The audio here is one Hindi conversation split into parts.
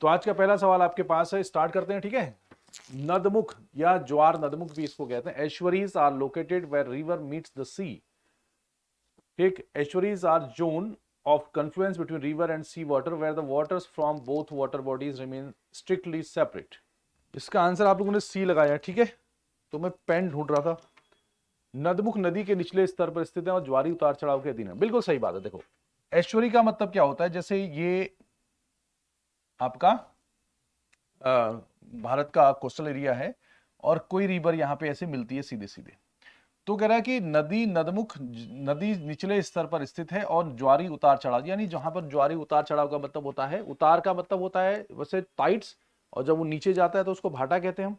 तो आज का पहला सवाल आपके पास है, स्टार्ट करते हैं, ठीक है। नदमुख या ज्वार नदमुख भी इसको कहते हैं। Estuaries are located where river meets the sea. ठीक, estuaries are zone of confluence between river and sea water where the waters from both water bodies remain strictly separate। इसका आंसर आप लोगों ने सी लगाया, ठीक है। तो मैं पेन ढूंढ रहा था। नदमुख नदी के निचले स्तर पर स्थित है और ज्वारी उतार चढ़ाव के अधीन है। बिल्कुल सही बात है। देखो, एस्चुरी का मतलब क्या होता है, जैसे ये आपका भारत का कोस्टल एरिया है और कोई रिवर यहां पे ऐसे मिलती है सीधे सीधे, तो कह रहा है कि नदी नदमुख नदी निचले स्तर पर स्थित है और ज्वारी उतार चढ़ाव, यानी जहां पर ज्वारी उतार चढ़ाव का मतलब होता है, उतार का मतलब होता है वैसे टाइड्स, और जब वो नीचे जाता है तो उसको भाटा कहते हैं हम।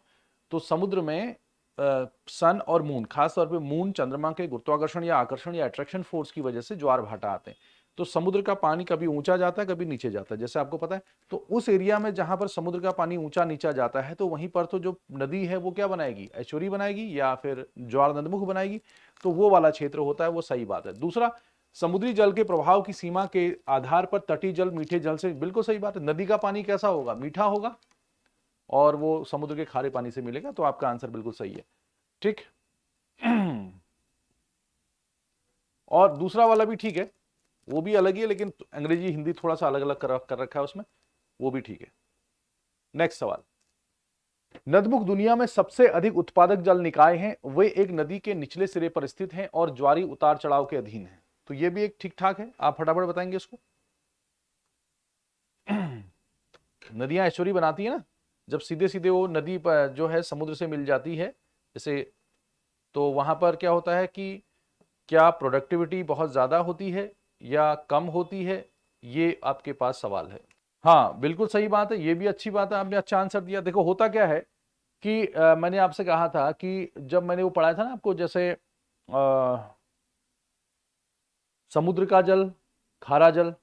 तो समुद्र में सन और मून, खासतौर पे मून चंद्रमा के गुरुत्वाकर्षण या आकर्षण या अट्रैक्शन फोर्स की वजह से ज्वार भाटा आते हैं। तो समुद्र का पानी कभी ऊंचा जाता है, कभी नीचे जाता है, जैसे आपको पता है। तो उस एरिया में जहां पर समुद्र का पानी ऊंचा नीचा जाता है, तो वहीं पर तो जो नदी है वो क्या बनाएगी, एस्चुरी बनाएगी या फिर ज्वार नदमुख बनाएगी। तो वो वाला क्षेत्र होता है, वो सही बात है। दूसरा, समुद्री जल के प्रभाव की सीमा के आधार पर तटीय जल मीठे जल से, बिल्कुल सही बात है। नदी का पानी कैसा होगा, मीठा होगा, और वो समुद्र के खारे पानी से मिलेगा। तो आपका आंसर बिल्कुल सही है, ठीक। और दूसरा वाला भी ठीक है, वो भी अलग ही है, लेकिन अंग्रेजी हिंदी थोड़ा सा अलग अलग कर रखा है उसमें, वो भी ठीक है। नेक्स्ट सवाल, नदमुख दुनिया में सबसे अधिक उत्पादक जल निकाय हैं, वे एक नदी के निचले सिरे पर स्थित हैं और ज्वारी उतार चढ़ाव के अधीन है। तो ये भी एक ठीक ठाक है, आप फटाफट बताएंगे इसको। नदियां एस्चुरी बनाती है ना, जब सीधे सीधे वो नदी पर जो है समुद्र से मिल जाती है जैसे, तो वहां पर क्या होता है कि क्या प्रोडक्टिविटी बहुत ज्यादा होती है या कम होती है, ये आपके पास सवाल है। हाँ बिल्कुल सही बात है, ये भी अच्छी बात है, आपने अच्छा आंसर दिया। देखो होता क्या है कि मैंने आपसे कहा था कि जब मैंने वो पढ़ाया था ना आपको, जैसे समुद्र का जल खारा जल,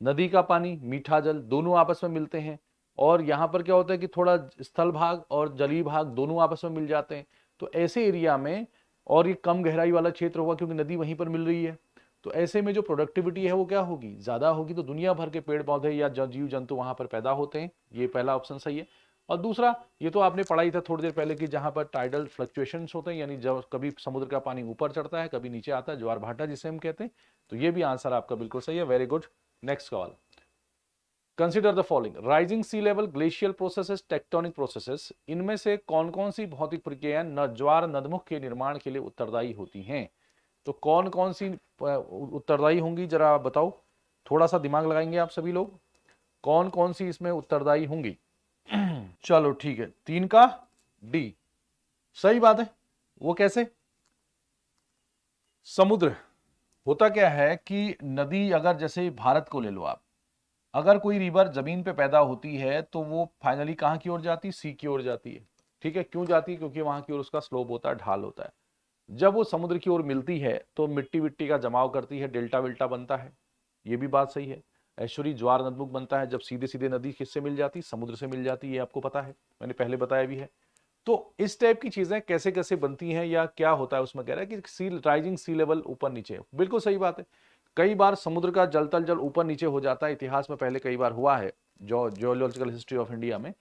नदी का पानी मीठा जल, दोनों आपस में मिलते हैं। और यहाँ पर क्या होता है कि थोड़ा स्थल भाग और जलीय भाग दोनों आपस में मिल जाते हैं। तो ऐसे एरिया में, और ये कम गहराई वाला क्षेत्र होगा क्योंकि नदी वहीं पर मिल रही है, तो ऐसे में जो प्रोडक्टिविटी है वो क्या होगी, ज्यादा होगी। तो दुनिया भर के पेड़ पौधे या जीव जंतु वहां पर पैदा होते हैं। ये पहला ऑप्शन सही है। और दूसरा, ये तो आपने पढ़ा ही था थोड़ी देर पहले कि जहां पर टाइडल फ्लक्चुएशंस होते हैं, यानी जब कभी समुद्र का पानी ऊपर चढ़ता है कभी नीचे आता है, ज्वार भाटा जिसे हम कहते हैं। तो ये भी आंसर आपका बिल्कुल सही है, वेरी गुड। नेक्स्ट सवाल, consider the following, rising sea level, glacial processes, tectonic processes, इनमें से कौन कौन सी भौतिक प्रक्रियाएं ज्वार नदमुख के निर्माण के लिए उत्तरदायी होती हैं। तो कौन कौन सी उत्तरदायी होंगी, जरा आप बताओ, थोड़ा सा दिमाग लगाएंगे आप सभी लोग, कौन कौन सी इसमें उत्तरदायी होंगी। चलो ठीक है, 3 का डी सही बात है। वो कैसे, समुद्र, होता क्या है कि नदी, अगर जैसे भारत को ले लो आप, अगर कोई रिवर जमीन पे पैदा होती है तो वो फाइनली कहां की ओर जाती है, सी की ओर जाती है। ठीक है, क्यों जाती है, क्योंकि वहां की ओर उसका स्लोप होता है, ढाल होता है। जब वो समुद्र की ओर मिलती है तो मिट्टी विट्टी का जमाव करती है, डेल्टा विल्टा बनता है। ये भी बात सही है। ऐश्वरी ज्वार नदमुख बनता है जब सीधे सीधे नदी किससे मिल जाती, समुद्र से मिल जाती है। ये आपको पता है, मैंने पहले बताया भी है। तो इस टाइप की चीजें कैसे कैसे बनती हैं या क्या होता है उसमें, कह रहा है कि सी राइजिंग सी लेवल, ऊपर नीचे, बिल्कुल सही बात है। कई बार समुद्र का जल तल जल ऊपर नीचे हो जाता है, इतिहास में पहले कई बार हुआ है, जो जियोलॉजिकल हिस्ट्री ऑफ इंडिया में।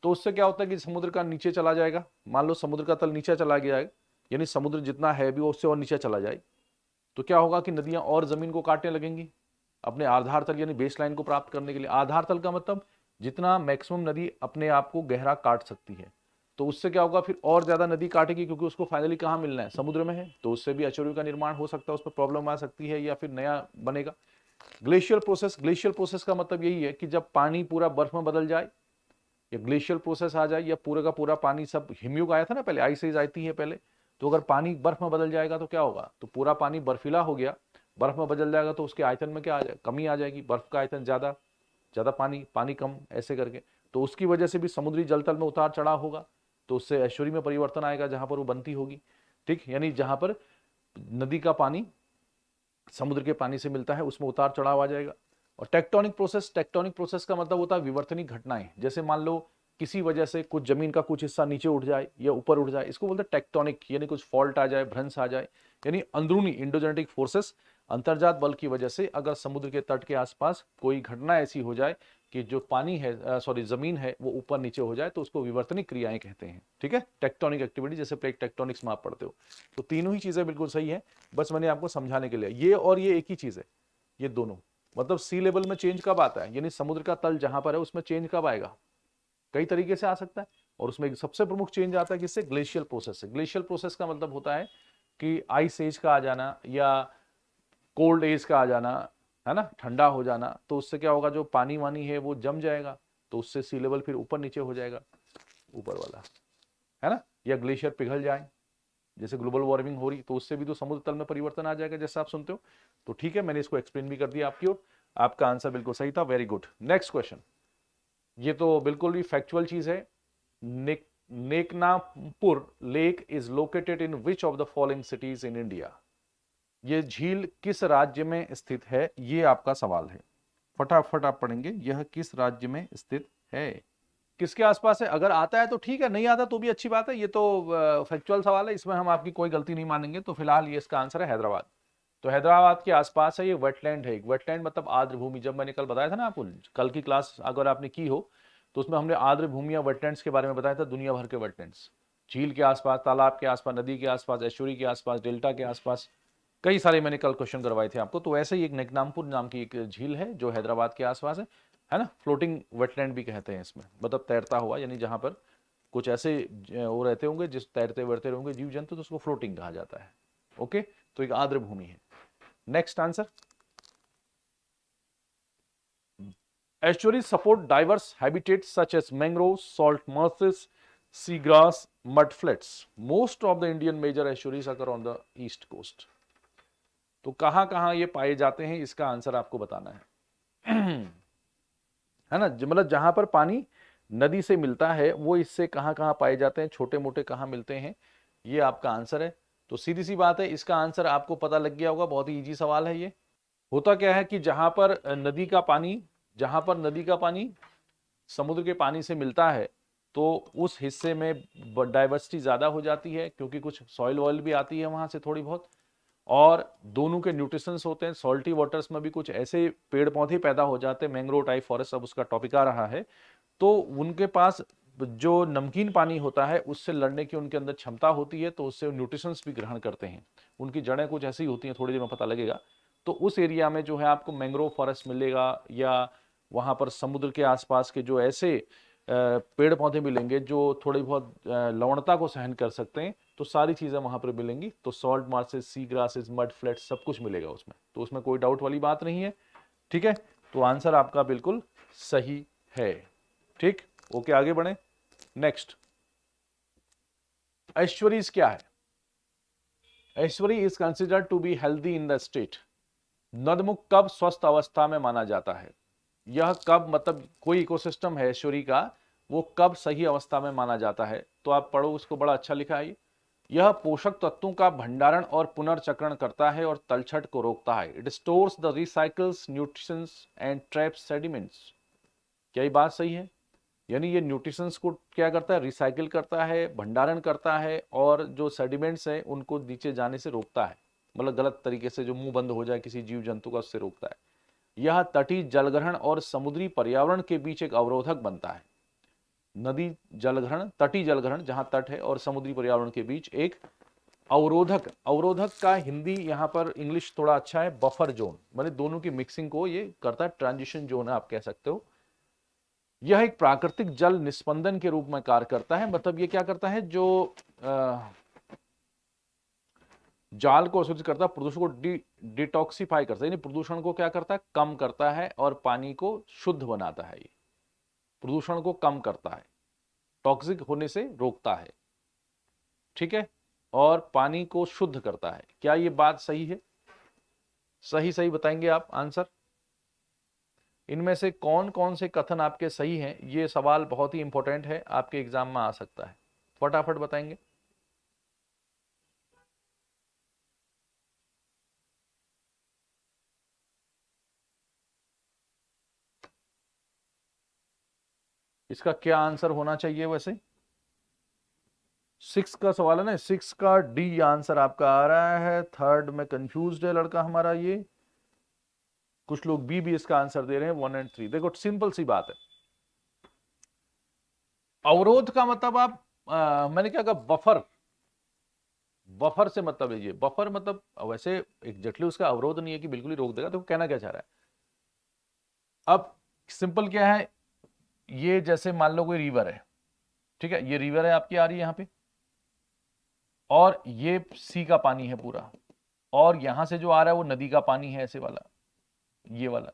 तो उससे क्या होता है कि समुद्र का नीचे चला जाएगा, मान लो समुद्र का तल नीचे चला गया है, यानी समुद्र जितना है भी उससे और नीचे चला जाए, तो क्या होगा कि नदियां और जमीन को काटने लगेंगी अपने आधार तल यानी बेस लाइन को प्राप्त करने के लिए। आधार तल का मतलब जितना मैक्सिमम नदी अपने आप को गहरा काट सकती है, तो उससे क्या होगा, फिर और ज्यादा नदी काटेगी क्योंकि उसको फाइनली कहां मिलना है, समुद्र में है। तो उससे भी एचओरी का निर्माण हो सकता है, उस पर प्रॉब्लम आ सकती है या फिर नया बनेगा। ग्लेशियल प्रोसेस, ग्लेशियल प्रोसेस का मतलब यही है कि जब पानी पूरा बर्फ में बदल जाए या ग्लेशियल प्रोसेस आ जाए, या पूरा का पूरा पानी, सब हिमयुग आया था ना पहले, आइस एज आती है पहले, तो अगर पानी बर्फ में बदल जाएगा तो क्या होगा, तो पूरा पानी बर्फीला हो गया, बर्फ में बदल जाएगा तो उसके आयतन में क्या आ जाए, कमी आ जाएगी, बर्फ का आयतन ज्यादा, ज्यादा पानी, पानी कम, ऐसे करके। तो उसकी वजह से भी समुद्री जलतल में उतार चढ़ाव होगा, तो उससे एश्चुरी में परिवर्तन आएगा जहां पर वो बनती होगी। ठीक, यानी जहां पर नदी का पानी समुद्र के पानी से मिलता है उसमें उतार चढ़ाव आ जाएगा। और टेक्टोनिक प्रोसेस, टेक्टोनिक प्रोसेस का मतलब होता है विवर्तनिक घटनाएं। जैसे मान लो किसी वजह से कुछ जमीन का कुछ हिस्सा नीचे उठ जाए या ऊपर उठ जाए, इसको बोलते हैं टेक्टोनिक, यानी कुछ फॉल्ट आ जाए, भ्रंश आ जाए, यानी अंदरूनी इंडोजेनेटिक फोर्सेस, अंतर्जात बल की वजह से अगर समुद्र के तट के आसपास कोई घटना ऐसी हो जाए कि जो पानी है सॉरी जमीन है वो ऊपर नीचे हो जाए तो उसको विवर्तनिक क्रियाएं कहते हैं। ठीक है, टेक्टोनिक एक्टिविटी, जैसे प्लेट टेक्टोनिक्स में आप पढ़ते हो। तो तीनों ही चीजें बिल्कुल सही है, बस मैंने आपको समझाने के लिए, ये और ये एक ही चीज है, ये दोनों। मतलब सी लेवल में चेंज कब आता है, यानी समुद्र का तल जहां पर है उसमें चेंज कब आएगा, कई तरीके से आ सकता है, और उसमें एक सबसे प्रमुख चेंज आता है किससे, ग्लेशियल प्रोसेस से। ग्लेशियल प्रोसेस का मतलब होता है कि आइस एज का आ जाना या कोल्ड एज का आ जाना, है ना, ठंडा हो जाना। तो उससे क्या होगा, जो पानी वानी है वो जम जाएगा, तो उससे सी लेवल फिर ऊपर नीचे हो जाएगा, ऊपर वाला, है ना। या ग्लेशियर पिघल जाए, जैसे ग्लोबल वार्मिंग हो रही, तो उससे भी तो समुद्र तल में परिवर्तन आ जाएगा, जैसे आप सुनते हो। तो ठीक है, मैंने इसको एक्सप्लेन भी कर दिया आपकी ओर, आपका आंसर बिल्कुल सही था, वेरी गुड। नेक्स्ट क्वेश्चन, ये तो बिल्कुल भी फैक्चुअल चीज है। Neknampur lake is located in which of the following cities in India. ये झील किस राज्य में स्थित है, ये आपका सवाल है। फटाफट आप पढ़ेंगे, यह किस राज्य में स्थित है, किसके आसपास है। अगर आता है तो ठीक है, नहीं आता तो भी अच्छी बात है, ये तो फैक्चुअल सवाल है, इसमें हम आपकी कोई गलती नहीं मानेंगे। तो फिलहाल ये इसका आंसर है हैदराबाद। तो हैदराबाद के आसपास है, ये वेटलैंड है। वेटलैंड मतलब आर्द्र भूमि, जब मैंने कल बताया था ना आपको, कल की क्लास अगर आपने की हो तो उसमें हमने आर्द्र भूमि या वेटलैंड्स के बारे में बताया था, दुनिया भर के वेटलैंड्स, झील के आसपास, तालाब के आसपास, नदी के आसपास, एस्चुरी के आसपास, डेल्टा के आसपास, कई सारे मैंने कल क्वेश्चन करवाए थे आपको। तो ऐसे ही एक नेकनामपुर नाम की एक झील है जो हैदराबाद के आसपास है ना। फ्लोटिंग वेटलैंड भी कहते हैं इसमें, मतलब तैरता हुआ, यानी जहां पर कुछ ऐसे वो रहते होंगे जिस तैरते वैरते होंगे जीव जंतु, तो उसको फ्लोटिंग कहा जाता है। ओके, तो एक आर्द्र भूमि है। Next answer, estuaries support diverse habitats such as mangroves, salt marshes, seagrass, mudflats. Most of the Indian major estuaries occur on the east coast. तो कहां कहां ये पाए जाते हैं, इसका आंसर आपको बताना है है ना। मतलब जहां पर पानी नदी से मिलता है वो इससे कहां कहां पाए जाते हैं, छोटे मोटे कहां मिलते हैं, ये आपका आंसर है। तो सीधी सी बात है, इसका आंसर आपको पता लग गया होगा, बहुत ही इजी सवाल है ये। होता क्या है कि जहां पर नदी का पानी समुद्र के पानी से मिलता है, तो उस हिस्से में डाइवर्सिटी ज्यादा हो जाती है, क्योंकि कुछ सॉइल ऑयल भी आती है वहां से थोड़ी बहुत, और दोनों के न्यूट्रिशंस होते हैं। सॉल्टी वाटर्स में भी कुछ ऐसे पेड़ पौधे पैदा हो जाते हैं, मैंग्रोव टाइप फॉरेस्ट, अब उसका टॉपिक आ रहा है, तो उनके पास जो नमकीन पानी होता है उससे लड़ने की उनके अंदर क्षमता होती है, तो उससे न्यूट्रिशंस भी ग्रहण करते हैं। उनकी जड़ें कुछ ऐसी होती हैं, थोड़ी देर में पता लगेगा। तो उस एरिया में जो है आपको मैंग्रोव फॉरेस्ट मिलेगा, या वहां पर समुद्र के आसपास के जो ऐसे पेड़ पौधे मिलेंगे जो थोड़ी बहुत लवणता को सहन कर सकते हैं, तो सारी चीजें वहां पर मिलेंगी। तो सॉल्ट मार्सेस, सी ग्रासेस, मड फ्लैट्स, सब कुछ मिलेगा उसमें, तो उसमें कोई डाउट वाली बात नहीं है। ठीक है, तो आंसर आपका बिल्कुल सही है। ठीक, ओके, आगे बढ़े। नेक्स्ट, ऐश्वर्य क्या है। Estuary is considered to be healthy in the state. नदमुख कब स्वस्थ अवस्था में माना जाता है। यह कब, मतलब कोई इकोसिस्टम है ऐश्वर्य का, वो कब सही अवस्था में माना जाता है। तो आप पढ़ो उसको, बड़ा अच्छा लिखा है। यह पोषक तत्वों का भंडारण और पुनर्चक्रण करता है और तलछट को रोकता है। It stores the recycles nutritions and traps sediments. क्या ये बात सही है, यानी ये न्यूट्रिशंस को क्या करता है, रिसाइकिल करता है, भंडारण करता है, और जो सेडिमेंट्स हैं उनको नीचे जाने से रोकता है, मतलब गलत तरीके से जो मुंह बंद हो जाए किसी जीव जंतु का, उससे रोकता है। यह तटीय जलग्रहण और समुद्री पर्यावरण के बीच एक अवरोधक बनता है। नदी जलग्रहण, तटीय जलग्रहण जहां तट है, और समुद्री पर्यावरण के बीच एक अवरोधक, अवरोधक का हिंदी यहां पर इंग्लिश थोड़ा अच्छा है, बफर जोन, मतलब दोनों की मिक्सिंग को ये करता है, ट्रांजिशन जोन है आप कह सकते हो। यह एक प्राकृतिक जल निस्पंदन के रूप में कार्य करता है, मतलब ये क्या करता है, जो जाल को अशुद्ध करता है, प्रदूषण को डिटॉक्सिफाई करता है, यानी प्रदूषण को क्या करता है, कम करता है, और पानी को शुद्ध बनाता है। ये प्रदूषण को कम करता है, टॉक्सिक होने से रोकता है, ठीक है, और पानी को शुद्ध करता है। क्या ये बात सही है, सही सही बताएंगे आप आंसर। इनमें से कौन कौन से कथन आपके सही हैं, ये सवाल बहुत ही इंपॉर्टेंट है, आपके एग्जाम में आ सकता है, फटाफट बताएंगे। इसका क्या आंसर होना चाहिए वैसे, 6 का सवाल है ना, 6 का डी आंसर आपका आ रहा है। थर्ड में कंफ्यूज्ड है लड़का हमारा ये। कुछ लोग बी भी इसका आंसर दे रहे हैं 1 और 3। देखो सिंपल सी बात है, अवरोध का मतलब आप मैंने क्या कहा, बफर। बफर से मतलब लीजिए, बफर मतलब वैसे एग्जैक्टली उसका अवरोध नहीं है कि बिल्कुल ही रोक देगा, तो कहना क्या चाह रहा है। अब सिंपल क्या है, ये जैसे मान लो कोई रिवर है, ठीक है, ये रिवर है आपकी आ रही है यहां पे, और ये सी का पानी है पूरा, और यहां से जो आ रहा है वो नदी का पानी है, ऐसे वाला, ये वाला।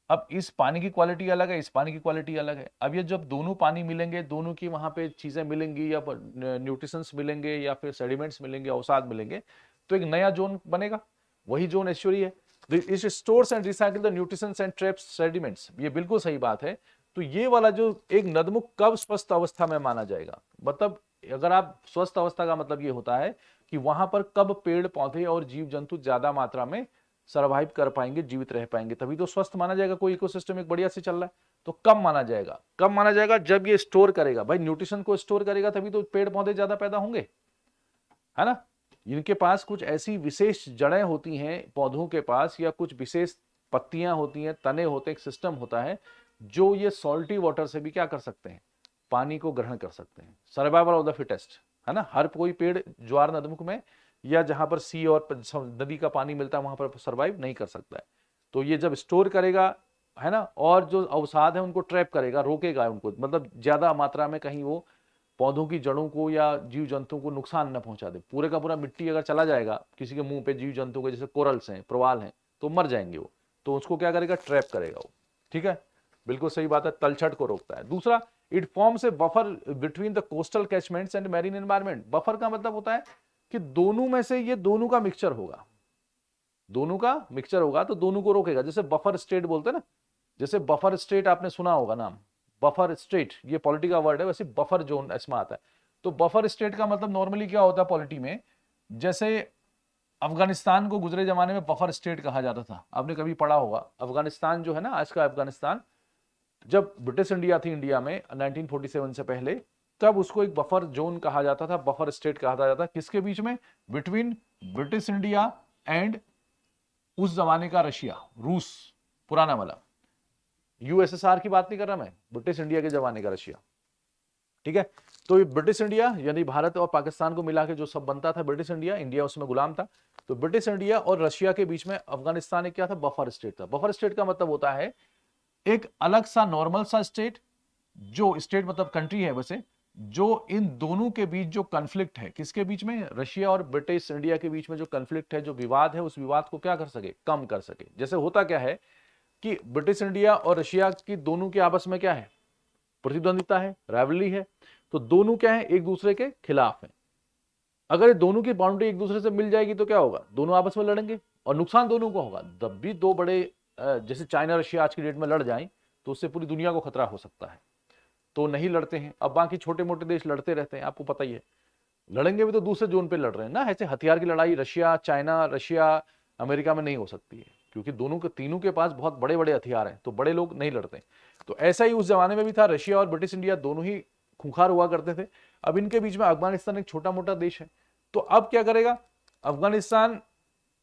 अब इस पानी की क्वालिटी अलग है, इस पानी की क्वालिटी अलग है। अब ये जब दोनों पानी मिलेंगे, दोनों की वहां पे चीजें मिलेंगी, या न्यूट्रिशंस मिलेंगे, या फिर सेडिमेंट्स मिलेंगे, अवसाद मिलेंगे, तो एक नया जोन बनेगा। वही जोन एस्चुरी है। It stores and recycle the nutritions and traps sediments. ये बिल्कुल सही बात है। तो ये वाला जो एक नदमुख कब स्वस्थ अवस्था में माना जाएगा, मतलब अगर आप स्वस्थ अवस्था का मतलब ये होता है कि वहां पर कब पेड़ पौधे और जीव जंतु ज्यादा मात्रा में सर्वाइव कर पाएंगे, जीवित रह पाएंगे, तभी तो स्वस्थ माना जाएगा। कोई इकोसिस्टम एक बढ़िया से चल रहा है। तो कब माना जाएगा, कब माना जाएगा, जब ये स्टोर करेगा। भाई न्यूट्रिशन को स्टोर करेगा तभी तो पेड़ पौधे ज्यादा पैदा होंगे, है ना। इनके पास कुछ ऐसी विशेष जड़ें होती हैं पौधों के पास, या कुछ विशेष पत्तियां होती हैं, तने होते हैं, एक सिस्टम होता है जो ये सॉल्टी वाटर से भी क्या कर सकते हैं, पानी को ग्रहण कर सकते हैं। सर्वाइवल ऑफ द फिटेस्ट, है ना। हर कोई पेड़ ज्वार नदमुख में या जहां पर सी और नदी का पानी मिलता है वहां पर सर्वाइव नहीं कर सकता है। तो ये जब स्टोर करेगा, है ना, और जो अवसाद है उनको ट्रैप करेगा, रोकेगा उनको, मतलब ज्यादा मात्रा में कहीं वो पौधों की जड़ों को या जीव जंतुओं को नुकसान न पहुंचा दे। पूरे का पूरा मिट्टी अगर चला जाएगा किसी के मुंह पे, जीव जंतु के जैसे कोरल्स हैं, प्रवाल हैं, तो मर जाएंगे वो। तो उसको क्या करेगा, ट्रैप करेगा वो। ठीक है, बिल्कुल सही बात है, तलछट को रोकता है। दूसरा, it forms a buffer between the coastal catchments and marine environment. Buffer का मतलब होता है कि दोनों में से ये दोनों का मिक्सचर होगा, दोनों का मिक्सचर होगा तो दोनों को रोकेगा। जैसे बफर स्टेट बोलते हैं ना, जैसे बफर स्टेट आपने सुना होगा नाम, बफर स्टेट, ये पॉलिटी का वर्ड है, वैसे बफर जोन इसमें आता है। तो बफर स्टेट का मतलब नॉर्मली क्या होता है पॉलिटी में, जैसे अफगानिस्तान को गुजरे जमाने में बफर स्टेट कहा जाता था। आपने कभी पढ़ा होगा, अफगानिस्तान जो है ना, आज का अफगानिस्तान, जब ब्रिटिश इंडिया थी इंडिया में 1947 से पहले, तब उसको एक बफर जोन कहा जाता था, बफर स्टेट कहा जाता था। किसके बीच में, बिटवीन ब्रिटिश इंडिया एंड उस जमाने का रशिया, रूस पुराना वाला, यूएसएसआर की बात नहीं कर रहा मैं, ब्रिटिश इंडिया के जमाने का रशिया। ठीक है, तो ये ब्रिटिश इंडिया यानी भारत और पाकिस्तान को मिला के जो सब बनता था ब्रिटिश इंडिया, इंडिया उसमें गुलाम था। तो ब्रिटिश इंडिया और रशिया के बीच में अफगानिस्तान एक क्या था, बफर स्टेट था। बफर स्टेट का मतलब होता है एक अलग सा नॉर्मल सा स्टेट, जो स्टेट मतलब कंट्री है वैसे, जो इन दोनों के बीच जो कन्फ्लिक्ट है, किसके बीच में, रशिया और ब्रिटिश इंडिया के बीच में जो कन्फ्लिक्ट है, जो विवाद है, उस विवाद को क्या कर सके, कम कर सके। जैसे होता क्या है कि ब्रिटिश इंडिया और रशिया की दोनों के आपस में क्या है, प्रतिद्वंदिता है, राइवलरी है। तो दोनों क्या है, एक दूसरे के खिलाफ है। अगर ये दोनों की बाउंड्री एक दूसरे से मिल जाएगी तो क्या होगा, दोनों आपस में लड़ेंगे और नुकसान दोनों को होगा। जब भी दो बड़े जैसे चाइना रशिया आज की डेट में लड़ जाएं तो उससे पूरी दुनिया को खतरा हो सकता है। तो नहीं लड़ते हैं। अब बाकी छोटे मोटे देश लड़ते रहते हैं, आपको पता ही है, लड़ेंगे भी तो दूसरे जोन पे लड़ रहे हैं ना। ऐसे हथियार की लड़ाई रशिया चाइना, रशिया अमेरिका में नहीं हो सकती है, क्योंकि दोनों के तीनों के पास बहुत बड़े बड़े हथियार हैं, तो बड़े लोग नहीं लड़ते। तो ऐसा ही उस जमाने में भी था, रशिया और ब्रिटिश इंडिया दोनों ही खूंखार हुआ करते थे। अब इनके बीच में अफगानिस्तान एक छोटा मोटा देश है, तो अब क्या करेगा, अफगानिस्तान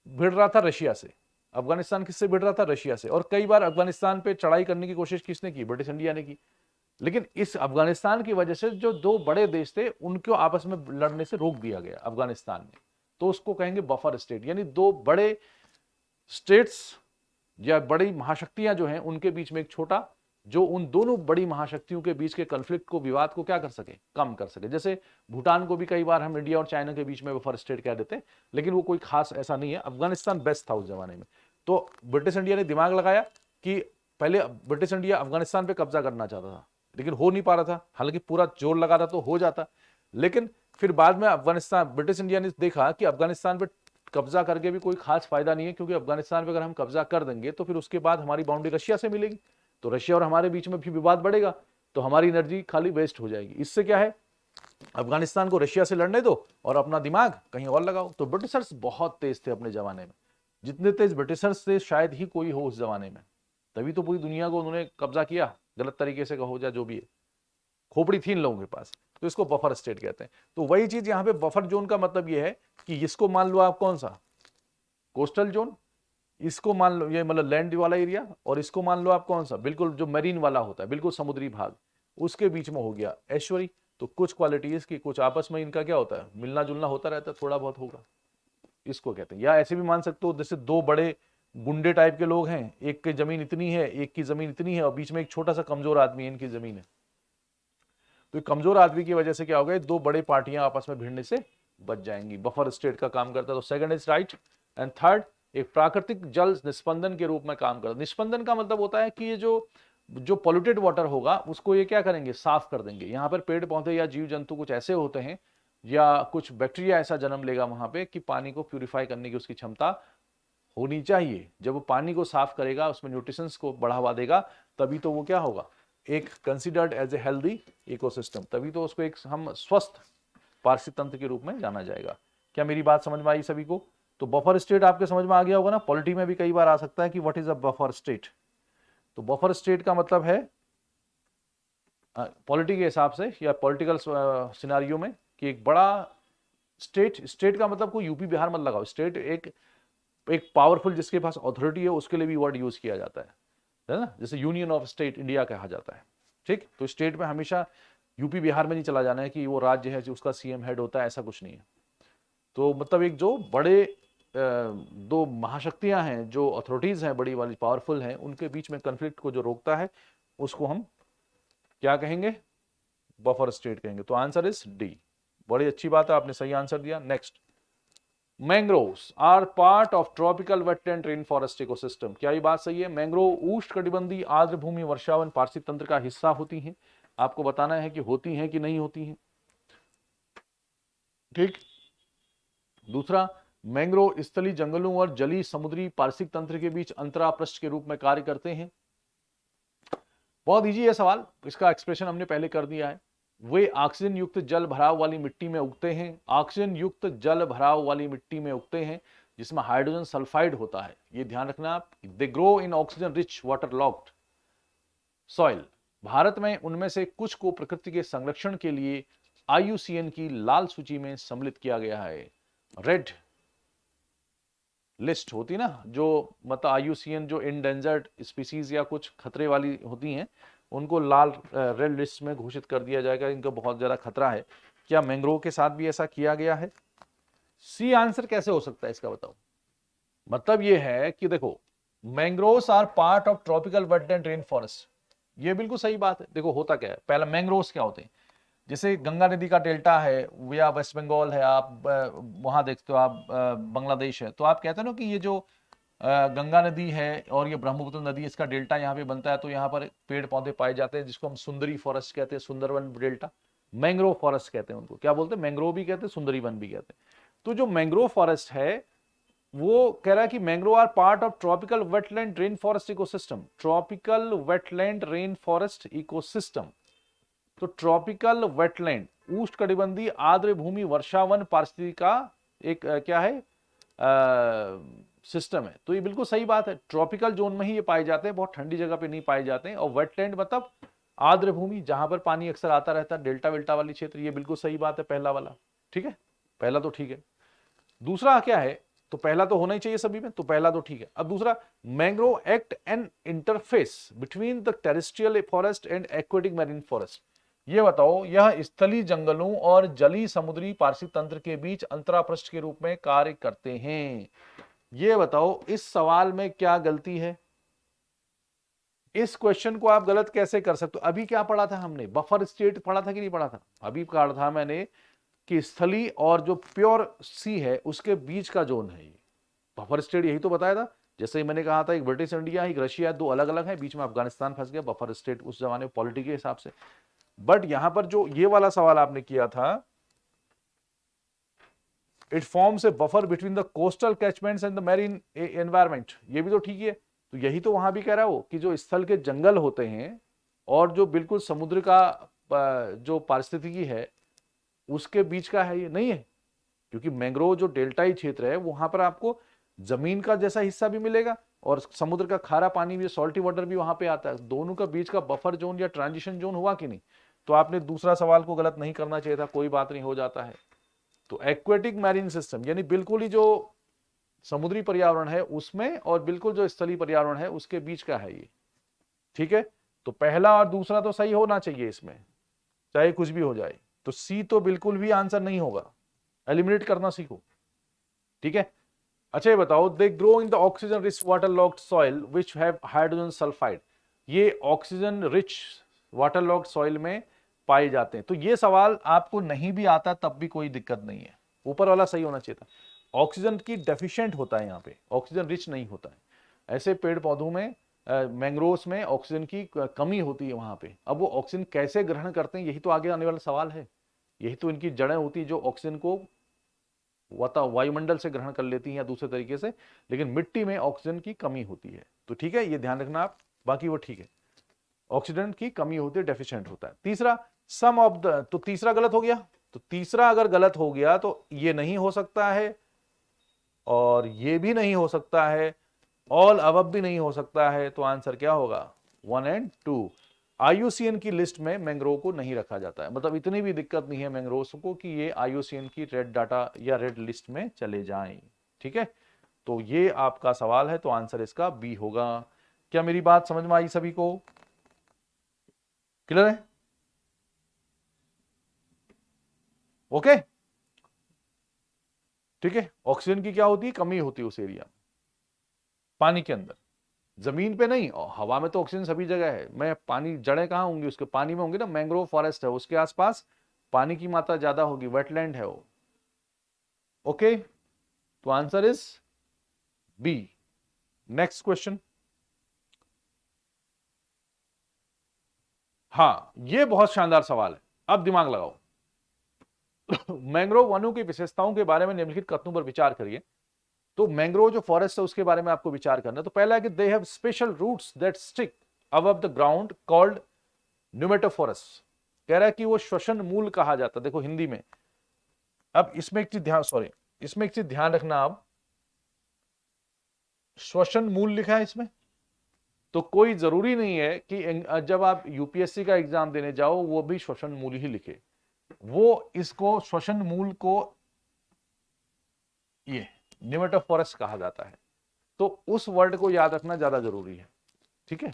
भिड़ रहा था रशिया से। अफगानिस्तान किससे भिड़ रहा था, रशिया से। और कई बार अफगानिस्तान पे चढ़ाई करने की कोशिश किसने की, ब्रिटिश इंडिया ने की। लेकिन इस अफगानिस्तान की वजह से जो दो बड़े देश थे उनको आपस में लड़ने से रोक दिया गया अफगानिस्तान ने। तो उसको कहेंगे बफर स्टेट, यानी दो बड़े स्टेट्स या बड़ी महाशक्तियां जो हैं उनके बीच में एक छोटा, जो उन दोनों बड़ी महाशक्तियों के बीच के कन्फ्लिक्ट को, विवाद को क्या कर सके, कम कर सके। जैसे भूटान को भी कई बार हम इंडिया और चाइना के बीच में बफर स्टेट कह देते हैं, लेकिन वो कोई खास ऐसा नहीं है। अफगानिस्तान बेस्ट था उस जमाने में। तो ब्रिटिश इंडिया ने दिमाग लगाया कि पहले ब्रिटिश इंडिया अफगानिस्तान पे कब्जा करना चाहता था, लेकिन हो नहीं पा रहा था, हालांकि पूरा जोर लगा था तो हो जाता। लेकिन फिर बाद में अफगानिस्तान, ब्रिटिश इंडिया ने देखा कि अफगानिस्तान पे कब्जा करके भी कोई खास फायदा नहीं है, क्योंकि अफगानिस्तान पे अगर हम कब्जा कर देंगे तो फिर उसके बाद हमारी बाउंड्री रशिया से मिलेगी, तो रशिया और हमारे बीच में भी विवाद बढ़ेगा, तो हमारी एनर्जी खाली वेस्ट हो जाएगी। इससे क्या है, अफगानिस्तान को रशिया से लड़ने दो और अपना दिमाग कहीं और लगाओ। तो ब्रिटिशर्स बहुत तेज थे अपने जमाने में, जितने तेज ब्रिटिशर्स थे शायद ही कोई हो उस जमाने में, तभी तो पूरी दुनिया को उन्होंने कब्जा किया, गलत तरीके से कहो या जो भी है, खोपड़ी थी इन लोगों के पास। तो इसको बफर स्टेट कहते हैं। तो वही चीज यहां पे बफर जोन का मतलब यह है कि इसको मान लो आप कौन सा, कोस्टल जोन, इसको मान लो ये मतलब लैंड वाला एरिया, और इसको मान लो आप कौन सा, बिल्कुल जो मरीन वाला होता है, बिल्कुल समुद्री भाग, उसके बीच में हो गया एस्चुअरी। तो कुछ क्वालिटीज की कुछ आपस में इनका क्या होता है, मिलना जुलना होता रहता है, थोड़ा बहुत होगा, इसको कहते हैं। या ऐसे भी मान सकते हो जैसे दो बड़े गुंडे टाइप के लोग हैं, एक की जमीन इतनी है, एक की जमीन इतनी है, और बीच में एक छोटा सा कमजोर आदमी है, इनकी जमीन है। तो कमजोर आदमी की वजह से क्या होगा, दो बड़े पार्टियां आपस में भिड़ने से बच जाएंगी। बफर स्टेट का काम करता है। तो second is right. And third, एक प्राकृतिक जल निस्पंदन के रूप में काम करता है। निस्पंदन का मतलब होता है कि ये जो पोल्यूटेड वाटर होगा उसको ये क्या करेंगे, साफ कर देंगे। यहाँ पर पेड़ पौधे या जीव जंतु कुछ ऐसे होते हैं या कुछ बैक्टीरिया ऐसा जन्म लेगा वहां पे कि पानी को प्यूरिफाई करने की उसकी क्षमता होनी चाहिए। जब वो पानी को साफ करेगा, उसमें न्यूट्रिशंस को बढ़ावा देगा, तभी तो वो क्या होगा, एक considered as a healthy ecosystem, तभी तो उसको एक हम स्वस्थ पारिस्थितिक तंत्र के रूप में जाना जाएगा। क्या मेरी बात समझ में आई सभी को? तो बफर स्टेट आपके समझ में आ गया होगा ना। पॉलिटी में भी कई बार आ सकता है कि what is a buffer state. तो बफर स्टेट का मतलब है पॉलिटी के हिसाब से या पॉलिटिकल सिनारियो में कि एक बड़ा स्टेट का मतलब कोई यूपी बिहार मत लगाओ। स्टेट एक पावरफुल जिसके पास अथॉरिटी है उसके लिए भी वर्ड यूज किया जाता है ना। जैसे यूनियन ऑफ स्टेट इंडिया कहा जाता है, ठीक। तो स्टेट में हमेशा यूपी बिहार में नहीं चला जाना है कि वो राज्य है जो उसका सीएम हेड होता है, ऐसा कुछ नहीं है। तो मतलब एक जो बड़े दो महाशक्तियां हैं, जो अथॉरिटीज हैं बड़ी वाली पावरफुल हैं, उनके बीच में कन्फ्लिक्ट को जो रोकता है उसको हम क्या कहेंगे, बफर स्टेट कहेंगे। तो आंसर इज डी। बड़ी अच्छी बात है, आपने सही आंसर दिया। Next, mangroves are part of tropical wetland rain forest ecosystem. क्या ये बात सही है? मैंग्रोव उष्णकटिबंधीय आर्द्र भूमि वर्षावन पारिस्थितिक तंत्र का हिस्सा होती हैं। आपको बताना है कि होती हैं कि नहीं होती हैं, ठीक। दूसरा, मैंग्रोव स्थलीय जंगलों और जलीय समुद्री पारिस्थितिक तंत्र के बीच अंतरापृष्ठ के रूप में कार्य करते हैं। बहुत इजी है सवाल, इसका एक्सप्रेशन हमने पहले कर दिया है। वे ऑक्सीजन युक्त जल भराव वाली मिट्टी में उगते हैं। ऑक्सीजन युक्त जल भराव वाली मिट्टी में उगते हैं जिसमें हाइड्रोजन सल्फाइड होता है, ये ध्यान रखना आप। दे ग्रो इन oxygen rich water locked soil. Bharat में उनमें से कुछ को प्रकृति के संरक्षण के लिए IUCN की लाल सूची में सम्मिलित किया गया है। रेड लिस्ट होती ना, जो मतलब IUCN जो इंडेंजर्ड स्पीसीज या कुछ खतरे वाली होती हैं, उनको लाल रेड लिस्ट में घोषित कर दिया जाएगा, इनको बहुत ज्यादा खतरा है। क्या मैंग्रोव के साथ भी ऐसा किया गया है? सी आंसर कैसे हो सकता है इसका बताओ। मतलब ये है कि देखो, mangroves are part of tropical wetland rain forest, ये बिल्कुल सही बात है। देखो होता क्या है, पहला मैंग्रोव्स क्या होते हैं, जैसे गंगा नदी का डेल्टा है या वेस्ट बंगाल है, आप वहां देखते हो, आप बांग्लादेश है, तो आप कहते हो ना कि ये जो गंगा नदी है और ये ब्रह्मपुत्र नदी, इसका डेल्टा यहाँ पे बनता है, तो यहाँ पर पेड़ पौधे पाए जाते हैं जिसको हम सुंदरी फॉरेस्ट कहते हैं, सुंदरवन डेल्टा। मैंग्रोव फॉरेस्ट कहते हैं उनको, क्या बोलते हैं, मैंग्रोव भी कहते हैं, सुंदरी वन भी कहते हैं। तो जो मैंग्रोव फॉरेस्ट है वो कह रहा है कि mangrove are part of tropical wetland rain forest ecosystem. Tropical wetland rain forest ecosystem, तो ट्रॉपिकल वेटलैंड उष्णकटिबंधीय आर्द्र भूमि वर्षावन पारिस्थितिकी का एक क्या है, सिस्टम है। तो ये बिल्कुल सही बात है, ट्रॉपिकल जोन में ही ये पाए जाते हैं, बहुत ठंडी जगह पे नहीं पाए जाते हैं। और वेटलैंड मतलब आर्द्र भूमि जहां पर पानी अक्सर आता रहता है, डेल्टा वेल्टा वाली क्षेत्र, ये बिल्कुल सही बात है पहला वाला, ठीक है, पहला तो ठीक है। दूसरा क्या है, तो पहला तो होना ही चाहिए सभी में, तो पहला तो ठीक है। अब दूसरा, mangrove act N interface between the terrestrial forest and aquatic marine forest. ये बताओ, यह स्थलीय जंगलों और जलीय समुद्री पारिस्थितिक तंत्र के बीच अंतरापृष्ठ के रूप में कार्य करते हैं। ये बताओ इस सवाल में क्या गलती है? इस क्वेश्चन को आप गलत कैसे कर सकते हो? अभी क्या पढ़ा था हमने, बफर स्टेट पढ़ा था कि नहीं पढ़ा था? अभी पढ़ा था मैंने कि स्थलीय और जो प्योर सी है उसके बीच का जोन है ये बफर स्टेट, यही तो बताया था। जैसे ही मैंने कहा था एक ब्रिटिश इंडिया, एक रशिया, दो अलग अलग है, बीच में अफगानिस्तान फंस गया, बफर स्टेट उस जमाने में पॉलिटी के हिसाब से। बट यहां पर जो ये वाला सवाल आपने किया था, it forms a buffer between the coastal catchments and the marine environment, ये भी तो ठीक है। तो यही तो वहां भी कह रहा हो कि जो स्थल के जंगल होते हैं और जो बिल्कुल समुद्र का जो पारिस्थितिकी है उसके बीच का है, ये नहीं है। क्योंकि मैंग्रोव जो डेल्टाई क्षेत्र है वहां पर आपको जमीन का जैसा हिस्सा भी मिलेगा और समुद्र का खारा पानी भी, सॉल्टी वाटर भी वहां पे आता है। दोनों का बीच का बफर जोन या ट्रांजिशन जोन हुआ कि नहीं? तो आपने दूसरा सवाल को गलत नहीं करना चाहिए था, कोई बात नहीं, हो जाता है। तो एक्वेटिक मैरीन सिस्टम यानी बिल्कुल ही जो समुद्री पर्यावरण है उसमें और बिल्कुल जो स्थलीय पर्यावरण है उसके बीच का है ये, ठीक है। तो पहला और दूसरा तो सही होना चाहिए इसमें, चाहे कुछ भी हो जाए। तो सी तो बिल्कुल भी आंसर नहीं होगा, एलिमिनेट करना सीखो, ठीक है। अच्छा ये बताओ, they grow in the oxygen rich water locked soil which have hydrogen sulphide. ये oxygen rich water locked soil में पाए जाते हैं। तो ये सवाल आपको नहीं भी आता तब भी कोई दिक्कत नहीं है, ऊपर वाला सही होना चाहिए था। ऑक्सीजन की डेफिशिएंट होता है यहाँ पे, ऑक्सीजन रिच नहीं होता है। ऐसे पेड़ पौधों में मैंग्रोव्स में ऑक्सीजन की कमी होती है वहां पे। अब वो ऑक्सीजन कैसे ग्रहण करते हैं यही तो आगे आने वाला सवाल है। यही तो इनकी जड़ें होती है जो ऑक्सीजन को वायुमंडल से ग्रहण कर लेती हैं या दूसरे तरीके से, लेकिन मिट्टी में ऑक्सीजन की कमी होती है। तो ठीक है, ये ध्यान रखना आप, बाकी वो ठीक है, ऑक्सीजन की कमी होती है, डेफिशिएंट होता है। तीसरा, सम ऑफ द, तो तीसरा गलत हो गया। तो तीसरा अगर गलत हो गया तो ये नहीं हो सकता है और ये भी नहीं हो सकता है, ऑल अबव भी नहीं हो सकता है। तो आंसर क्या होगा? 1 और 2। आईयूसीएन की लिस्ट में मैंग्रोव को नहीं रखा जाता है, मतलब इतनी भी दिक्कत नहीं है मैंग्रोव्स को कि ये आईयूसीएन की रेड डाटा या रेड लिस्ट में चले जाएं, ठीक है। तो ये आपका सवाल है, तो आंसर इसका बी होगा। क्या मेरी बात समझ में आई सभी को? क्लियर है? ओके, ठीक है। ऑक्सीजन की क्या होती है? कमी होती है उस एरिया में, पानी के अंदर, जमीन पे नहीं। और हवा में तो ऑक्सीजन सभी जगह है। मैं पानी, जड़ें कहां होंगी उसके? पानी में होंगी ना, मैंग्रोव फॉरेस्ट है उसके आसपास पानी की मात्रा ज्यादा होगी, वेटलैंड है वो। ओके, तो answer is B. Next question. हाँ, ये बहुत शानदार सवाल है, अब दिमाग लगाओ। मैंग्रोव वनों की विशेषताओं के बारे में निम्नलिखित कथनों पर विचार करिए। तो मैंग्रोव जो फॉरेस्ट है उसके बारे में आपको विचार करना है। तो पहला है कि they have special roots that stick above the ground called pneumatophores. कह रहा है कि वो श्वसन मूल कहा जाता है। देखो हिंदी में, अब इसमें एक चीज ध्यान, सॉरी, इसमें एक चीज ध्यान रखना आप, श्वसन मूल लिखा है इसमें, तो कोई जरूरी नहीं है कि जब आप यूपीएससी का एग्जाम देने जाओ वो भी श्वसन मूल ही लिखे। वो इसको श्वसन मूल को ये न्यूमेटोफोरस कहा जाता है। तो उस वर्ड को याद रखना ज्यादा जरूरी है, ठीक है।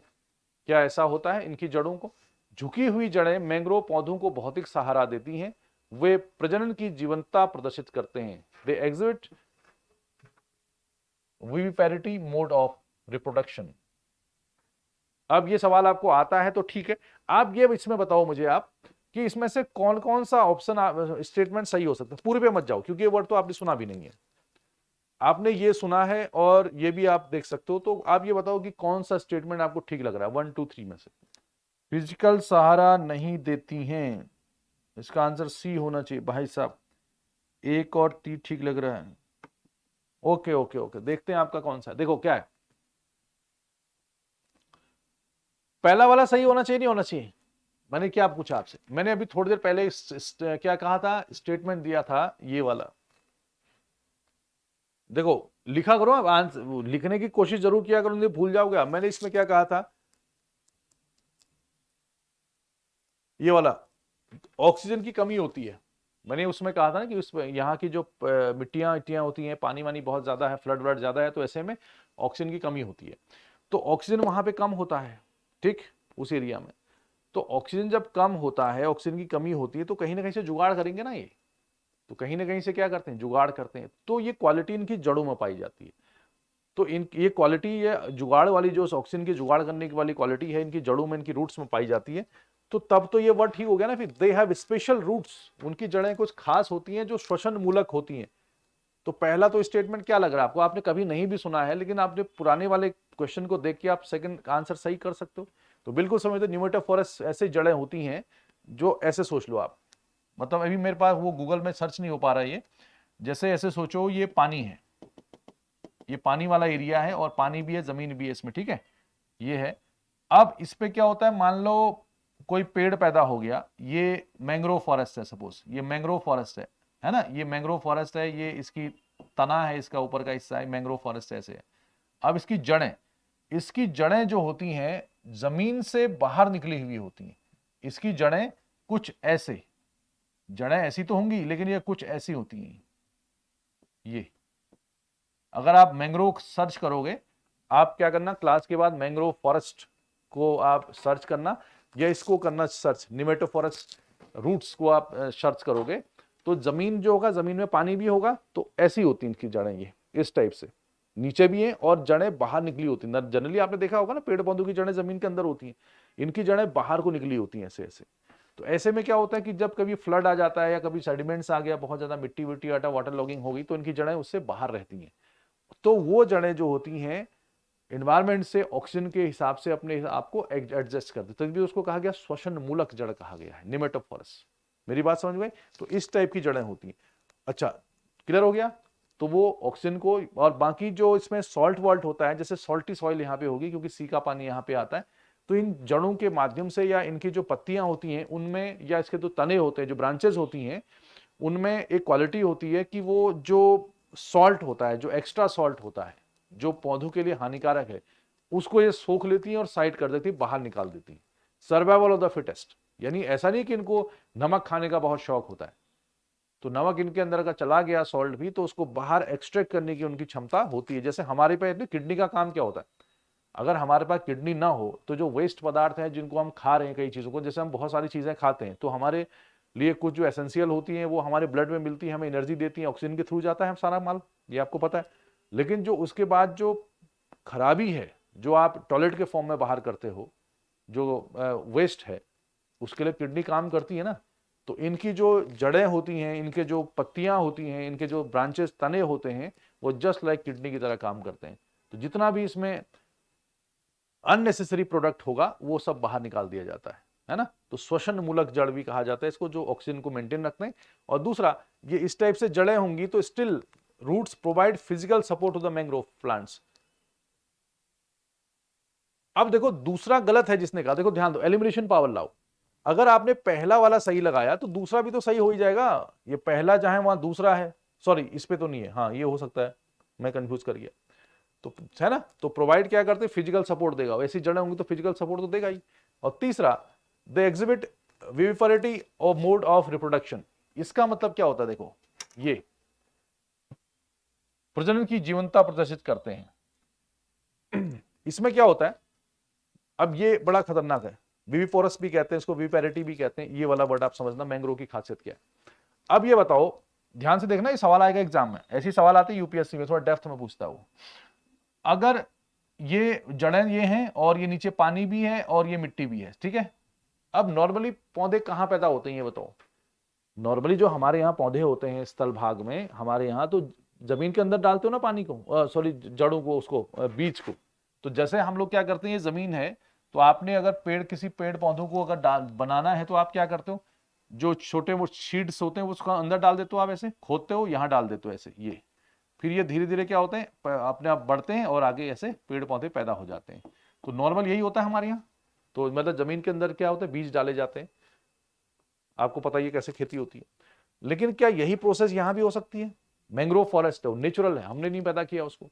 क्या ऐसा होता है? इनकी जड़ों को, झुकी हुई जड़ें मैंग्रोव पौधों को भौतिक सहारा देती हैं। वे प्रजनन की जीवंतता प्रदर्शित करते हैं। They exhibit viviparity mode of reproduction. अब ये सवाल आपको आता है तो ठीक है। आप ये इसमें बताओ मुझे आप कि इसमें से कौन कौन सा ऑप्शन स्टेटमेंट सही हो सकता है। पूरे पे मत जाओ क्योंकि ये वर्ड तो आपने सुना भी नहीं है। आपने ये सुना है और ये भी आप देख सकते हो, तो आप ये बताओ कि कौन सा स्टेटमेंट आपको ठीक लग रहा है 1 2 3 में से। फिजिकल सहारा नहीं देती हैं, इसका आंसर सी होना चाहिए भाई साहब। एक और टी ठीक लग रहा है। ओके ओके ओके, देखते हैं आपका कौन सा है। देखो क्या है, पहला वाला सही होना चाहिए, नहीं होना चाहिए? मैंने क्या पूछा आपसे? मैंने अभी थोड़ी देर पहले क्या कहा था, स्टेटमेंट दिया था ये वाला। देखो लिखा करो, आंसर लिखने की कोशिश जरूर किया करो, नहीं भूल जाओगे। मैंने इसमें क्या कहा था, ये वाला ऑक्सीजन की कमी होती है। मैंने उसमें कहा था ना कि उसमें यहाँ की जो मिट्टियां इट्टियां होती हैं, पानी वानी बहुत ज्यादा है, फ्लड व्लड ज्यादा है, तो ऐसे में ऑक्सीजन की कमी होती है। तो ऑक्सीजन वहां पे कम होता है, ठीक, उस एरिया में। तो ऑक्सीजन जब कम होता है, ऑक्सीजन की कमी होती है, तो कहीं ना कहीं से जुगाड़ करेंगे ना ये। तो कहीं ना कहीं से क्या करते हैं, जुगाड़ करते हैं। तो ये क्वालिटी इनकी जड़ों में पाई जाती है। तो इन ये क्वालिटी, ये जुगाड़ वाली जो ऑक्सीजन की जुगाड़ करने की वाली क्वालिटी है, इनकी जड़ों में, इनकी रूट्स में पाई जाती है। तो तब तो ये वर्ड ठीक हो गया ना फिर। दे हैव स्पेशल रूट्स, उनकी जड़ें कुछ खास होती हैं जो श्वसन मूलक होती हैं। तो पहला तो स्टेटमेंट क्या लग रहा है आपको? आपने कभी नहीं भी सुना है, लेकिन आपने पुराने वाले क्वेश्चन को देख के आप सेकंड आंसर सही कर सकते हो। तो बिल्कुल समझते, न्यूमेटोफोरस ऐसे जड़ें होती हैं जो, ऐसे सोच लो आप, मतलब अभी मेरे पास वो गूगल में सर्च नहीं हो पा रहा है ये। जैसे ऐसे सोचो, ये पानी है, ये पानी वाला एरिया है और पानी भी है, जमीन भी है इसमें, ठीक है, ये है। अब इस पे क्या होता है, मान लो कोई पेड़ पैदा हो गया, ये मैंग्रोव फॉरेस्ट है, सपोज ये मैंग्रोव फॉरेस्ट है ना, ये मैंग्रोव फॉरेस्ट है, ये इसकी तना है, इसका ऊपर का हिस्सा है, मैंग्रोव फॉरेस्ट ऐसे है। अब इसकी जड़ें जो होती हैं जमीन से बाहर निकली हुई होती हैं। इसकी जड़ें कुछ ऐसे, जड़ें ऐसी तो होंगी लेकिन ये कुछ ऐसी होती हैं, ये अगर आप मैंग्रोव सर्च करोगे, आप क्या करना, क्लास के बाद मैंग्रोव फॉरेस्ट को आप सर्च करना, या इसको करना सर्च, निमेटोफॉरस रूट्स को आप सर्च करोगे, तो जमीन जो होगा, जमीन में पानी भी होगा, तो ऐसी होती इनकी जड़ें, ये इस टाइप से नीचे भी हैं और जड़ें बाहर निकली होती हैं। जनरली आपने देखा होगा ना, पेड़ पौधों की जड़ें जमीन के अंदर होती हैं, इनकी जड़ें बाहर को निकली होती हैं ऐसे ऐसे। तो ऐसे में क्या होता है कि जब कभी फ्लड आ जाता है या कभी सेडिमेंट्स आ गया, बहुत ज्यादा मिट्टी विट्टी आटा, वाटर लॉगिंग हो गई, तो इनकी जड़ें उससे बाहर रहती हैं। तो वो जड़ें जो होती हैं एनवायरमेंट से ऑक्सीजन के हिसाब से अपने आप को एडजस्ट करते, तभी उसको कहा गया श्वसन मूलक जड़ कहा गया है, निमेटोफोरस। मेरी बात समझ में? तो इस टाइप की जड़ें होती हैं। अच्छा, क्लियर हो गया? तो वो ऑक्सीजन को, और बाकी जो इसमें सॉल्ट वॉल्ट होता है, जैसे सॉल्टी सॉइल यहाँ पे होगी क्योंकि सी का पानी यहाँ पे आता है, तो इन जड़ों के माध्यम से या इनकी जो पत्तियां होती हैं उनमें, या इसके जो तने होते हैं, जो ब्रांचेस होती हैं, उनमें एक क्वालिटी होती है कि वो जो सॉल्ट होता है, जो एक्स्ट्रा सॉल्ट होता है, जो पौधों के लिए हानिकारक है, उसको ये सोख लेती है और साइड कर देती है, बाहर निकाल देती है। सर्वाइवल ऑफ द फिटेस्ट, यानी ऐसा नहीं कि इनको नमक खाने का बहुत शौक होता है, तो नमक इनके अंदर का चला गया, सॉल्ट भी, तो उसको बाहर एक्सट्रैक्ट करने की उनकी क्षमता होती है। जैसे हमारे पे किडनी का काम क्या होता है, अगर हमारे पास किडनी ना हो तो जो वेस्ट पदार्थ है जिनको हम खा रहे हैं, कई चीजों को, जैसे हम बहुत सारी चीजें खाते हैं, तो हमारे लिए कुछ जो एसेंशियल होती हैं वो हमारे ब्लड में मिलती है, हमें एनर्जी देती है, ऑक्सीजन के थ्रू जाता है सारा माल, ये आपको पता है। लेकिन जो उसके बाद जो खराबी है, जो आप टॉयलेट के फॉर्म में बाहर करते हो, जो वेस्ट है, उसके लिए किडनी काम करती है ना। तो इनकी जो जड़ें होती हैं, इनके जो पत्तियां होती हैं, इनके जो ब्रांचेस, तने होते हैं, वो जस्ट लाइक किडनी की तरह काम करते हैं। तो जितना भी इसमें अननेसेसरी प्रोडक्ट होगा वो सब बाहर निकाल दिया जाता है ना। तो श्वसन मूलक जड़ भी कहा जाता है इसको, जो ऑक्सीजन को मेंटेन रखते हैं। और दूसरा, ये इस टाइप से जड़ें होंगी तो stilt roots provide physical support to the mangrove plants. अब देखो दूसरा गलत है जिसने कहा, देखो ध्यान दो, एलिमिनेशन पावर लाओ। अगर आपने पहला वाला सही लगाया तो दूसरा भी तो सही हो ही जाएगा। ये पहला जहां वहां दूसरा है, सॉरी इस पे तो नहीं है, हाँ ये हो सकता है, मैं कंफ्यूज कर गया। तो है ना, तो प्रोवाइड क्या करते हैं, फिजिकल सपोर्ट देगा, वैसी जड़ें होंगी तो फिजिकल सपोर्ट तो देगा ही। और तीसरा, द एग्जिबिट विविफरिटी और मोड ऑफ रिप्रोडक्शन। इसका मतलब क्या होता है, देखो ये प्रजनन की जीवंतता प्रदर्शित करते हैं। इसमें क्या होता है, अब ये बड़ा खतरनाक है, विविपोरस भी कहते हैं इसको, विविपैरिटी भी कहते हैं, ये वाला वर्ड आप समझना, मैंग्रोव की खासियत क्या है। अब ये बताओ, ध्यान से देखना, ये सवाल आएगा एग्जाम में, ऐसे सवाल आते हैं यूपीएससी में, थोड़ा डेप्थ में पूछता हूं। अगर ये जड़ें ये हैं और ये नीचे पानी भी है और ये मिट्टी भी है, ठीक है। अब नॉर्मली पौधे कहां पैदा होते हैं ये बताओ। नॉर्मली जो हमारे यहाँ पौधे होते हैं स्थल भाग में, हमारे यहाँ तो जमीन के अंदर डालते हो ना पानी को, सॉरी जड़ों को, उसको बीज को। तो जैसे हम लोग क्या करते हैं, ये जमीन है, तो आपने अगर पेड़, किसी पेड़ पौधों को अगर बनाना है तो आप क्या करते हो, जो छोटे वो सीड्स होते हैं उसको अंदर डाल देते हो, आप ऐसे खोदते हो, यहाँ डाल देते हो ऐसे, ये फिर ये धीरे धीरे क्या होते हैं, अपने आप बढ़ते हैं और आगे ऐसे पेड़ पौधे पैदा हो जाते हैं। तो नॉर्मल यही होता है हमारे यहाँ। तो मतलब जमीन के अंदर क्या होता है, बीज डाले जाते हैं, आपको पता ही है कैसे खेती होती है। लेकिन क्या यही प्रोसेस यहां भी हो सकती है? मैंग्रोव फॉरेस्ट है, नेचुरल है, हमने नहीं पैदा किया उसको।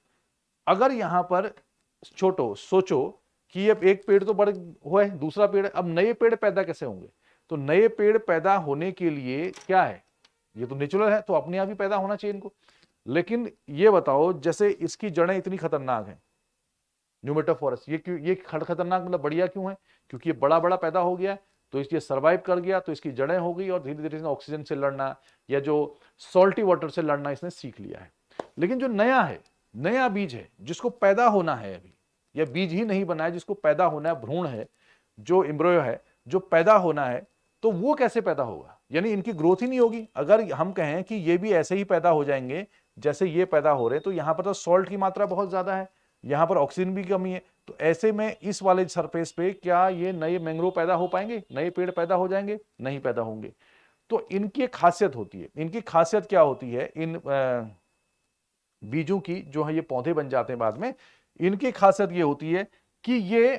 अगर यहां पर छोटो सोचो कि ये एक पेड़ तो बड़ हुआ है, दूसरा पेड़, अब नए पेड़ पैदा कैसे होंगे? तो नए पेड़ पैदा होने के लिए क्या है, ये तो नेचुरल है, तो अपने आप ही पैदा होना चाहिए इनको। लेकिन ये बताओ, जैसे इसकी जड़ें इतनी खतरनाक हैं, न्यूमेटोफोरस, ये क्यों, ये खतरनाक मतलब बढ़िया क्यों है? क्योंकि ये बड़ा बड़ा पैदा हो गया, तो इसलिए सर्वाइव कर गया, तो इसकी जड़ें हो गई और धीरे धीरे इसने ऑक्सीजन से लड़ना या जो सॉल्टी वाटर से लड़ना इसने सीख लिया है। लेकिन जो नया है, नया बीज है जिसको पैदा होना है अभी, या बीज ही नहीं बना है, जिसको पैदा होना है, भ्रूण है, जो एम्ब्रियो है, जो पैदा होना है, तो वो कैसे पैदा होगा? यानी इनकी ग्रोथ ही नहीं होगी। अगर हम कहें कि ये भी ऐसे ही पैदा हो जाएंगे जैसे ये पैदा हो रहे हैं, तो यहां पर तो सॉल्ट की मात्रा बहुत ज्यादा है, यहां पर ऑक्सीजन भी कमी है, तो ऐसे में इस वाले सरफेस पे क्या ये नए मैंग्रोव पैदा हो पाएंगे, नए पेड़ पैदा हो जाएंगे? नहीं पैदा होंगे। तो इनकी एक खासियत होती है। इनकी खासियत क्या होती है, इन बीजों की, जो है ये पौधे बन जाते हैं बाद में, इनकी खासियत ये होती है कि ये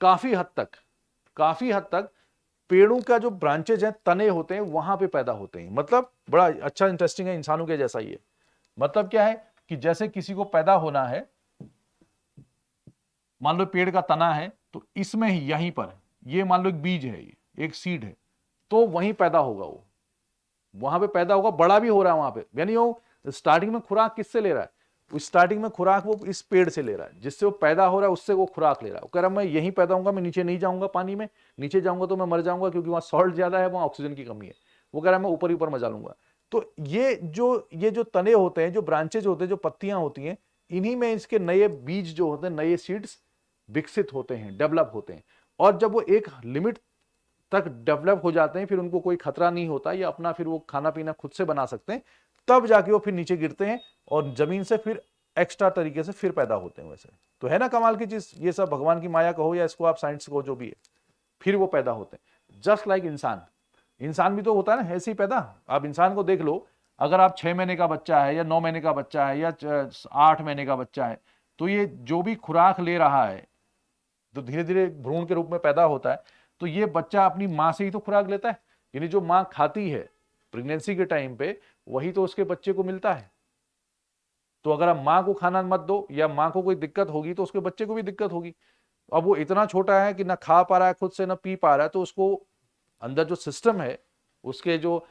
काफी हद तक पेड़ों का जो ब्रांचेज है, तने होते हैं, वहां पे पैदा होते हैं। मतलब बड़ा अच्छा इंटरेस्टिंग है, इंसानों के जैसा ही है। मतलब क्या है कि जैसे किसी को पैदा होना है, मान लो पेड़ का तना है, तो इसमें ही, यहीं पर, ये मान लो एक बीज है, ये एक सीड है, तो वहीं पैदा होगा, वो वहां पे पैदा होगा, बड़ा भी हो रहा है वहां पे। यानी वो स्टार्टिंग में खुराक किससे ले रहा है? स्टार्टिंग में खुराक वो इस पेड़ से ले रहा है, जिससे वो पैदा हो रहा है उससे वो खुराक ले रहा है। वो कह रहा है मैं यहीं पैदा होऊंगा, मैं नीचे नहीं जाऊंगा, पानी में नीचे जाऊंगा तो मैं मर जाऊंगा क्योंकि वहां सॉल्ट ज्यादा है, वहां ऑक्सीजन की कमी है। वो कह रहा है मैं ऊपर ही ऊपर मजा लूंगा। तो ये जो तने होते हैं, जो ब्रांचेज होते हैं, जो पत्तियां होती हैं, इन्हीं में इसके नए बीज जो होते हैं, नए सीड्स विकसित होते हैं, डेवलप होते हैं। और जब वो एक लिमिट तक डेवलप हो जाते हैं, फिर उनको कोई खतरा नहीं होता, या अपना फिर वो खाना पीना खुद से बना सकते हैं, तब जाके वो फिर नीचे गिरते हैं और जमीन से फिर एक्स्ट्रा तरीके से फिर पैदा होते हैं। वैसे तो है ना कमाल की चीज, ये सब भगवान की माया कहो या इसको आप साइंस कहो, जो भी है, फिर वो पैदा होते हैं। जस्ट लाइक इंसान भी तो होता है ना ऐसे ही पैदा। आप इंसान को देख लो, अगर आप 6 महीने का बच्चा है या 9 महीने का बच्चा है या 8 महीने का बच्चा है, तो ये जो भी खुराक ले रहा है तो धीरे धीरे भ्रूण के रूप में पैदा होता है। तो ये बच्चा अपनी माँ से ही तो खुराक लेता है, यानी जो माँ खाती है प्रेगनेंसी के टाइम पे, वही तो उसके बच्चे को मिलता है। तो अगर आप माँ को खाना मत दो या माँ को कोई दिक्कत होगी तो उसके बच्चे को भी दिक्कत होगी। अब वो इतना छोटा है कि ना खा पा रहा है खुद से, ना पी पा रहा है, तो उसको अंदर जो सिस्टम है, उसके जो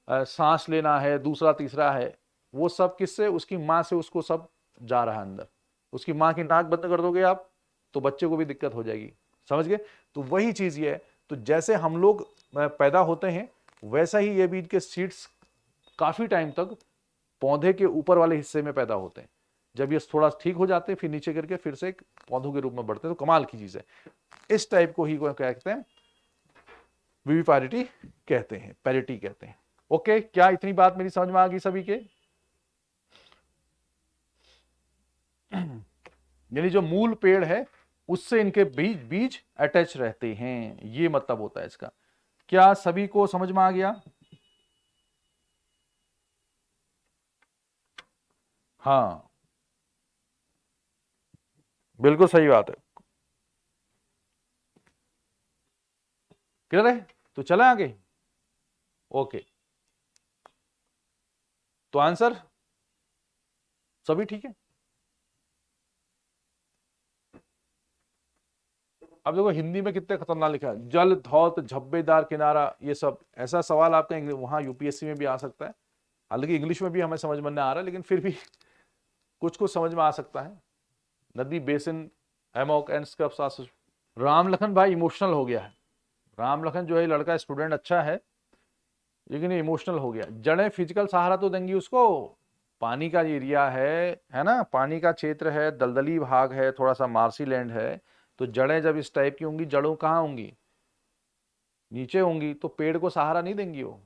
सांस लेना है, दूसरा तीसरा है, वो सब किससे, उसकी माँ से उसको सब जा रहा है अंदर। उसकी माँ की नाक बंद कर दोगे आप तो बच्चे को भी दिक्कत हो जाएगी। समझ गए? तो वही चीज ये है। तो जैसे हम लोग पैदा होते हैं, वैसा ही ये बीज के सीड्स काफी टाइम तक पौधे के ऊपर वाले हिस्से में पैदा होते हैं। जब ये थोड़ा ठीक हो जाते हैं, फिर नीचे करके फिर से एक पौधों के रूप में बढ़ते हैं। तो कमाल की चीज है। इस टाइप को ही क्या कहते हैं, विविपारिटी कहते हैं, पैरिटी कहते हैं। ओके, क्या इतनी बात मेरी समझ में आ गई सभी के? यानी जो मूल पेड़ है उससे इनके बीज बीज अटैच रहते हैं, ये मतलब होता है इसका। क्या सभी को समझ में आ गया? हाँ, बिल्कुल सही बात है। क्लियर है? तो चला आगे। ओके, तो आंसर सभी ठीक है। अब देखो हिंदी में कितने खतरनाक लिखा है, जल धौत झब्बेदार किनारा, ये सब ऐसा सवाल आपका वहां यूपीएससी में भी आ सकता है। हालांकि इंग्लिश में भी हमें समझ में नहीं आ रहा, लेकिन फिर भी कुछ कुछ समझ में आ सकता है। नदी, बेसिन, एमोक एंड स्क्रब्स। राम लखन भाई इमोशनल हो गया है। राम लखन जो है लड़का, स्टूडेंट अच्छा है, लेकिन इमोशनल हो गया। जड़ें फिजिकल सहारा तो देंगी उसको, पानी का एरिया है ना, पानी का क्षेत्र है, दलदली भाग है, थोड़ा सा मार्सी लैंड है। तो जड़ें जब इस टाइप की होंगी, जड़ों कहाँ होंगी, नीचे होंगी, तो पेड़ को सहारा नहीं देंगी वो।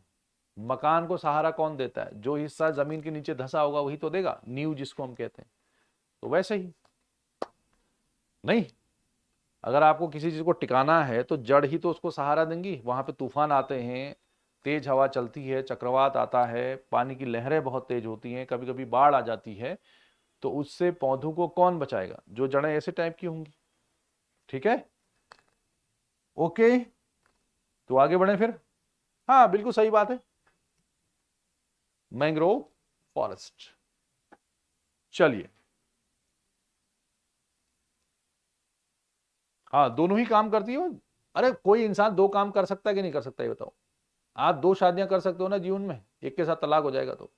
मकान को सहारा कौन देता है, जो हिस्सा जमीन के नीचे धंसा होगा वही तो देगा, नींव जिसको हम कहते हैं। तो वैसे ही नहीं, अगर आपको किसी चीज को टिकाना है तो जड़ ही तो उसको सहारा देंगी। वहां पे तूफान आते हैं, तेज हवा चलती है, चक्रवात आता है, पानी की लहरें बहुत तेज होती हैं, कभी कभी बाढ़ आ जाती है, तो उससे पौधों को कौन बचाएगा, जो जड़ें ऐसे टाइप की होंगी। ठीक है, ओके, तो आगे बढ़े फिर। हाँ बिल्कुल सही बात है, मैंग्रोव फॉरेस्ट। चलिए, हाँ दोनों ही काम करती है। अरे कोई इंसान दो काम कर सकता है कि नहीं कर सकता, ये बताओ। आप दो शादियां कर सकते हो ना जीवन में, एक के साथ तलाक हो जाएगा तो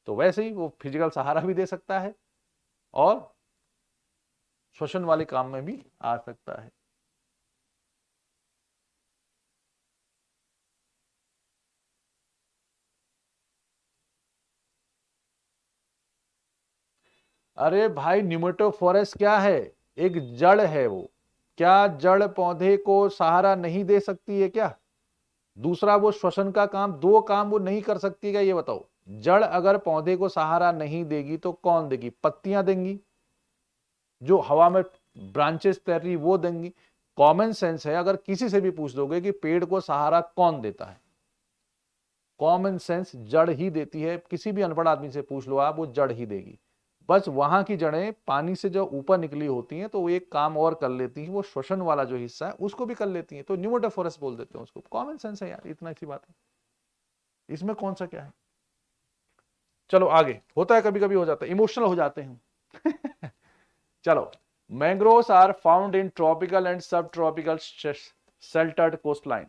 वैसे ही वो फिजिकल सहारा भी दे सकता है और श्वसन वाले काम में भी आ सकता है। अरे भाई न्यूमेटोफोरस क्या है, एक जड़ है वो। क्या जड़ पौधे को सहारा नहीं दे सकती है क्या? दूसरा वो श्वसन का काम, दो काम वो नहीं कर सकती क्या, ये बताओ। जड़ अगर पौधे को सहारा नहीं देगी तो कौन देगी? पत्तियां देंगी, जो हवा में ब्रांचेस तैर रही वो देंगी। कॉमन सेंस है, अगर किसी से भी पूछ दोगे कि पेड़ को सहारा कौन देता है, कॉमन सेंस जड़ ही देती है। किसी भी अनपढ़ आदमी से पूछ लो आप, वो जड़ ही देगी। बस वहां की जड़ें पानी से जो ऊपर निकली होती हैं तो वो एक काम और कर लेती हैं, वो श्वसन वाला जो हिस्सा है उसको भी कर लेती हैं, तो न्यूमेटोफोरस बोल देते हैं उसको। कॉमन सेंस है यार, इतना सी बात है, इसमें कौन सा क्या है। चलो आगे, होता है कभी कभी हो जाता है, इमोशनल हो जाते हैं। चलो, mangroves are found in tropical and sub tropical sheltered coastline.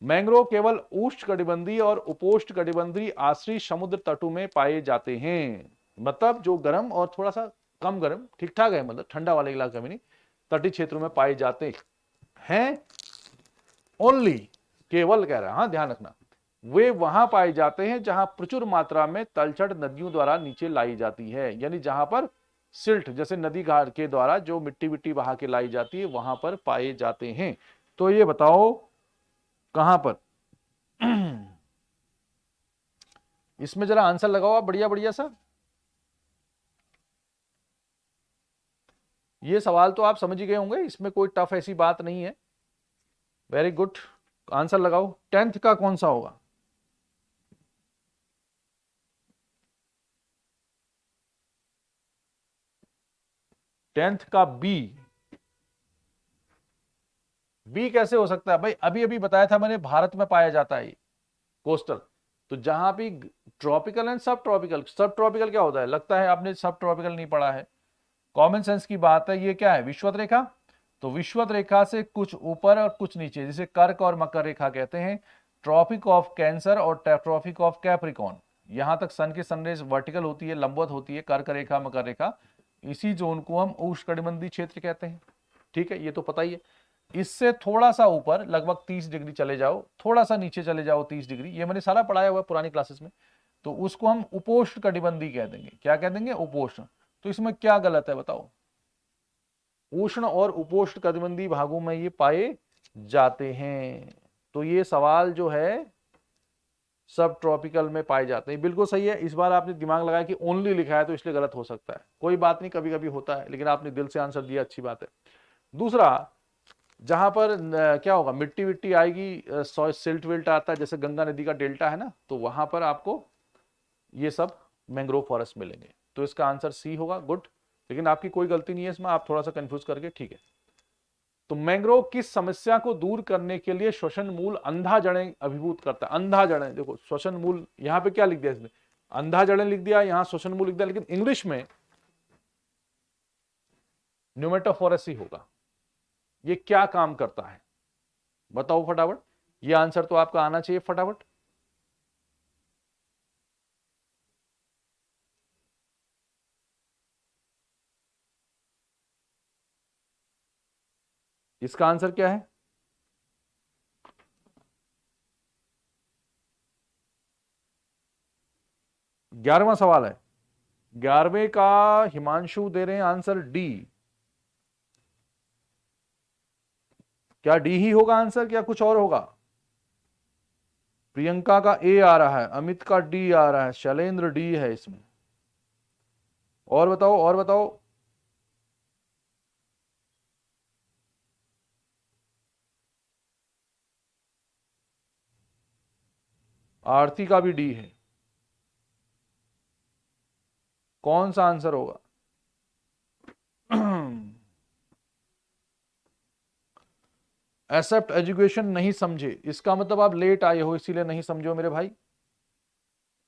Mangrove केवल उष्ण कटिबंधीय और उपोष्ण कटिबंधीय आश्रित समुद्र तटों में पाए जाते हैं। मतलब जो गर्म और थोड़ा सा कम गर्म, ठीक ठाक है, मतलब ठंडा वाले इलाके में नहीं, तटीय क्षेत्रों में पाए जाते हैं। ओनली, केवल कह रहा है, हाँ ध्यान रखना, वे वहां पाए जाते हैं जहां प्रचुर मात्रा में तलछट नदियों द्वारा नीचे लाई जाती है, यानी जहां पर सिल्ट जैसे नदी घाट के द्वारा जो मिट्टी विट्टी बहा के लाई जाती है वहां पर पाए जाते हैं। तो ये बताओ कहां पर? इसमें जरा आंसर लगाओ आप, बढ़िया बढ़िया सा। ये सवाल तो आप समझ ही गए होंगे, इसमें कोई टफ ऐसी बात नहीं है। वेरी गुड, आंसर लगाओ। 10th का कौन सा होगा? टेंथ का बी। बी कैसे हो सकता है भाई? अभी अभी बताया था मैंने, भारत में पाया जाता है ये कोस्टल। तो जहां भी tropical and sub tropical, sub tropical क्या होता है? लगता है आपने सब ट्रॉपिकल नहीं पढ़ा है, कॉमन सेंस की बात है। ये क्या है? विषुवत रेखा। तो विषुवत रेखा से कुछ ऊपर और कुछ नीचे, जिसे कर्क और मकर रेखा कहते हैं। ट्रॉपिक ऑफ कैंसर और ट्रॉपिक ऑफ कैप्रिकॉन, यहां तक सन की सनरेज वर्टिकल होती है, लंबवत होती है, कर्क रेखा मकर रेखा। इसी जोन को हम उष्णकटिबंधीय क्षेत्र कहते हैं। ठीक है, ये तो पता ही है। इससे थोड़ा सा ऊपर लगभग 30 डिग्री चले जाओ, थोड़ा सा नीचे चले जाओ 30 डिग्री, ये मैंने सारा पढ़ाया हुआ पुरानी क्लासेस में, तो उसको हम उपोष्ण कटिबंधीय कह देंगे। क्या कह देंगे? उपोष्ण। तो इसमें क्या गलत है बताओ? उष्ण और उपोष्ण कटिबंधीय भागों में ये पाए जाते हैं। तो ये सवाल जो है सब ट्रॉपिकल में पाए जाते हैं, बिल्कुल सही है। इस बार आपने दिमाग लगाया कि ओनली लिखा है तो इसलिए गलत हो सकता है, कोई बात नहीं, कभी कभी होता है, लेकिन आपने दिल से आंसर दिया, अच्छी बात है। दूसरा, जहां पर क्या होगा, मिट्टी विट्टी आएगी, सिल्ट विल्ट आता है, जैसे गंगा नदी का डेल्टा है ना, तो वहां पर आपको ये सब मैंग्रोव फॉरेस्ट मिलेंगे। तो इसका आंसर सी होगा। गुड, लेकिन आपकी कोई गलती नहीं है इसमें, आप थोड़ा सा कंफ्यूज करके, ठीक है। तो मैंग्रोव किस समस्या को दूर करने के लिए श्वसन मूल अंधा जड़ें अभिभूत करता है? अंधा जड़ें, देखो श्वसन मूल यहां पे क्या लिख दिया इसने, अंधा जड़ें लिख दिया, यहां श्वसन मूल लिख दिया, लेकिन इंग्लिश में न्यूमेटोफोरेसी होगा। ये क्या काम करता है बताओ फटाफट, ये आंसर तो आपका आना चाहिए फटाफट। इसका आंसर क्या है? 11वां सवाल है, 11वें का हिमांशु दे रहे हैं आंसर डी। क्या डी ही होगा आंसर, क्या कुछ और होगा? प्रियंका का ए आ रहा है, अमित का डी आ रहा है, शैलेंद्र डी है इसमें। और बताओ, और बताओ। आरती का भी डी है। कौन सा आंसर होगा? एक्सेप्ट एजुकेशन नहीं समझे, इसका मतलब आप लेट आए हो इसीलिए नहीं समझो मेरे भाई।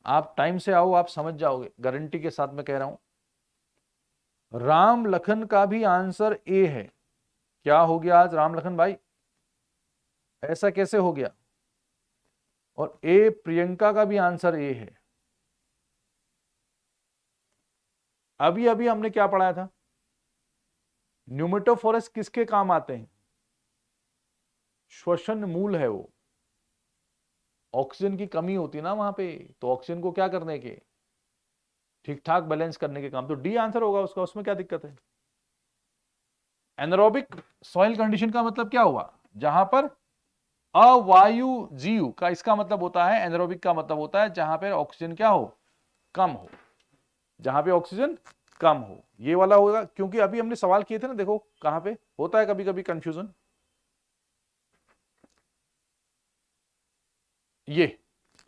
आप टाइम से आओ, आप समझ जाओगे, गारंटी के साथ मैं कह रहा हूं। राम लखन का भी आंसर ए है। क्या हो गया आज राम लखन भाई, ऐसा कैसे हो गया? और ए प्रियंका का भी आंसर ए है। अभी अभी हमने क्या पढ़ाया था? न्यूमेटोफोरस किसके काम आते हैं? श्वसन मूल है वो। ऑक्सीजन की कमी होती है ना वहां पे, तो ऑक्सीजन को क्या करने के, ठीक ठाक बैलेंस करने के काम। तो डी आंसर होगा उसका, उसमें क्या दिक्कत है? एनारोबिक सॉइल कंडीशन का मतलब क्या हुआ? जहां पर अवायु जीव का, इसका मतलब होता है, एनारोबिक का मतलब होता है जहां पर ऑक्सीजन क्या हो, कम हो, जहां पे ऑक्सीजन कम हो, ये वाला होगा। क्योंकि अभी हमने सवाल किए थे ना, देखो कहां पे होता है कभी कभी कंफ्यूजन। ये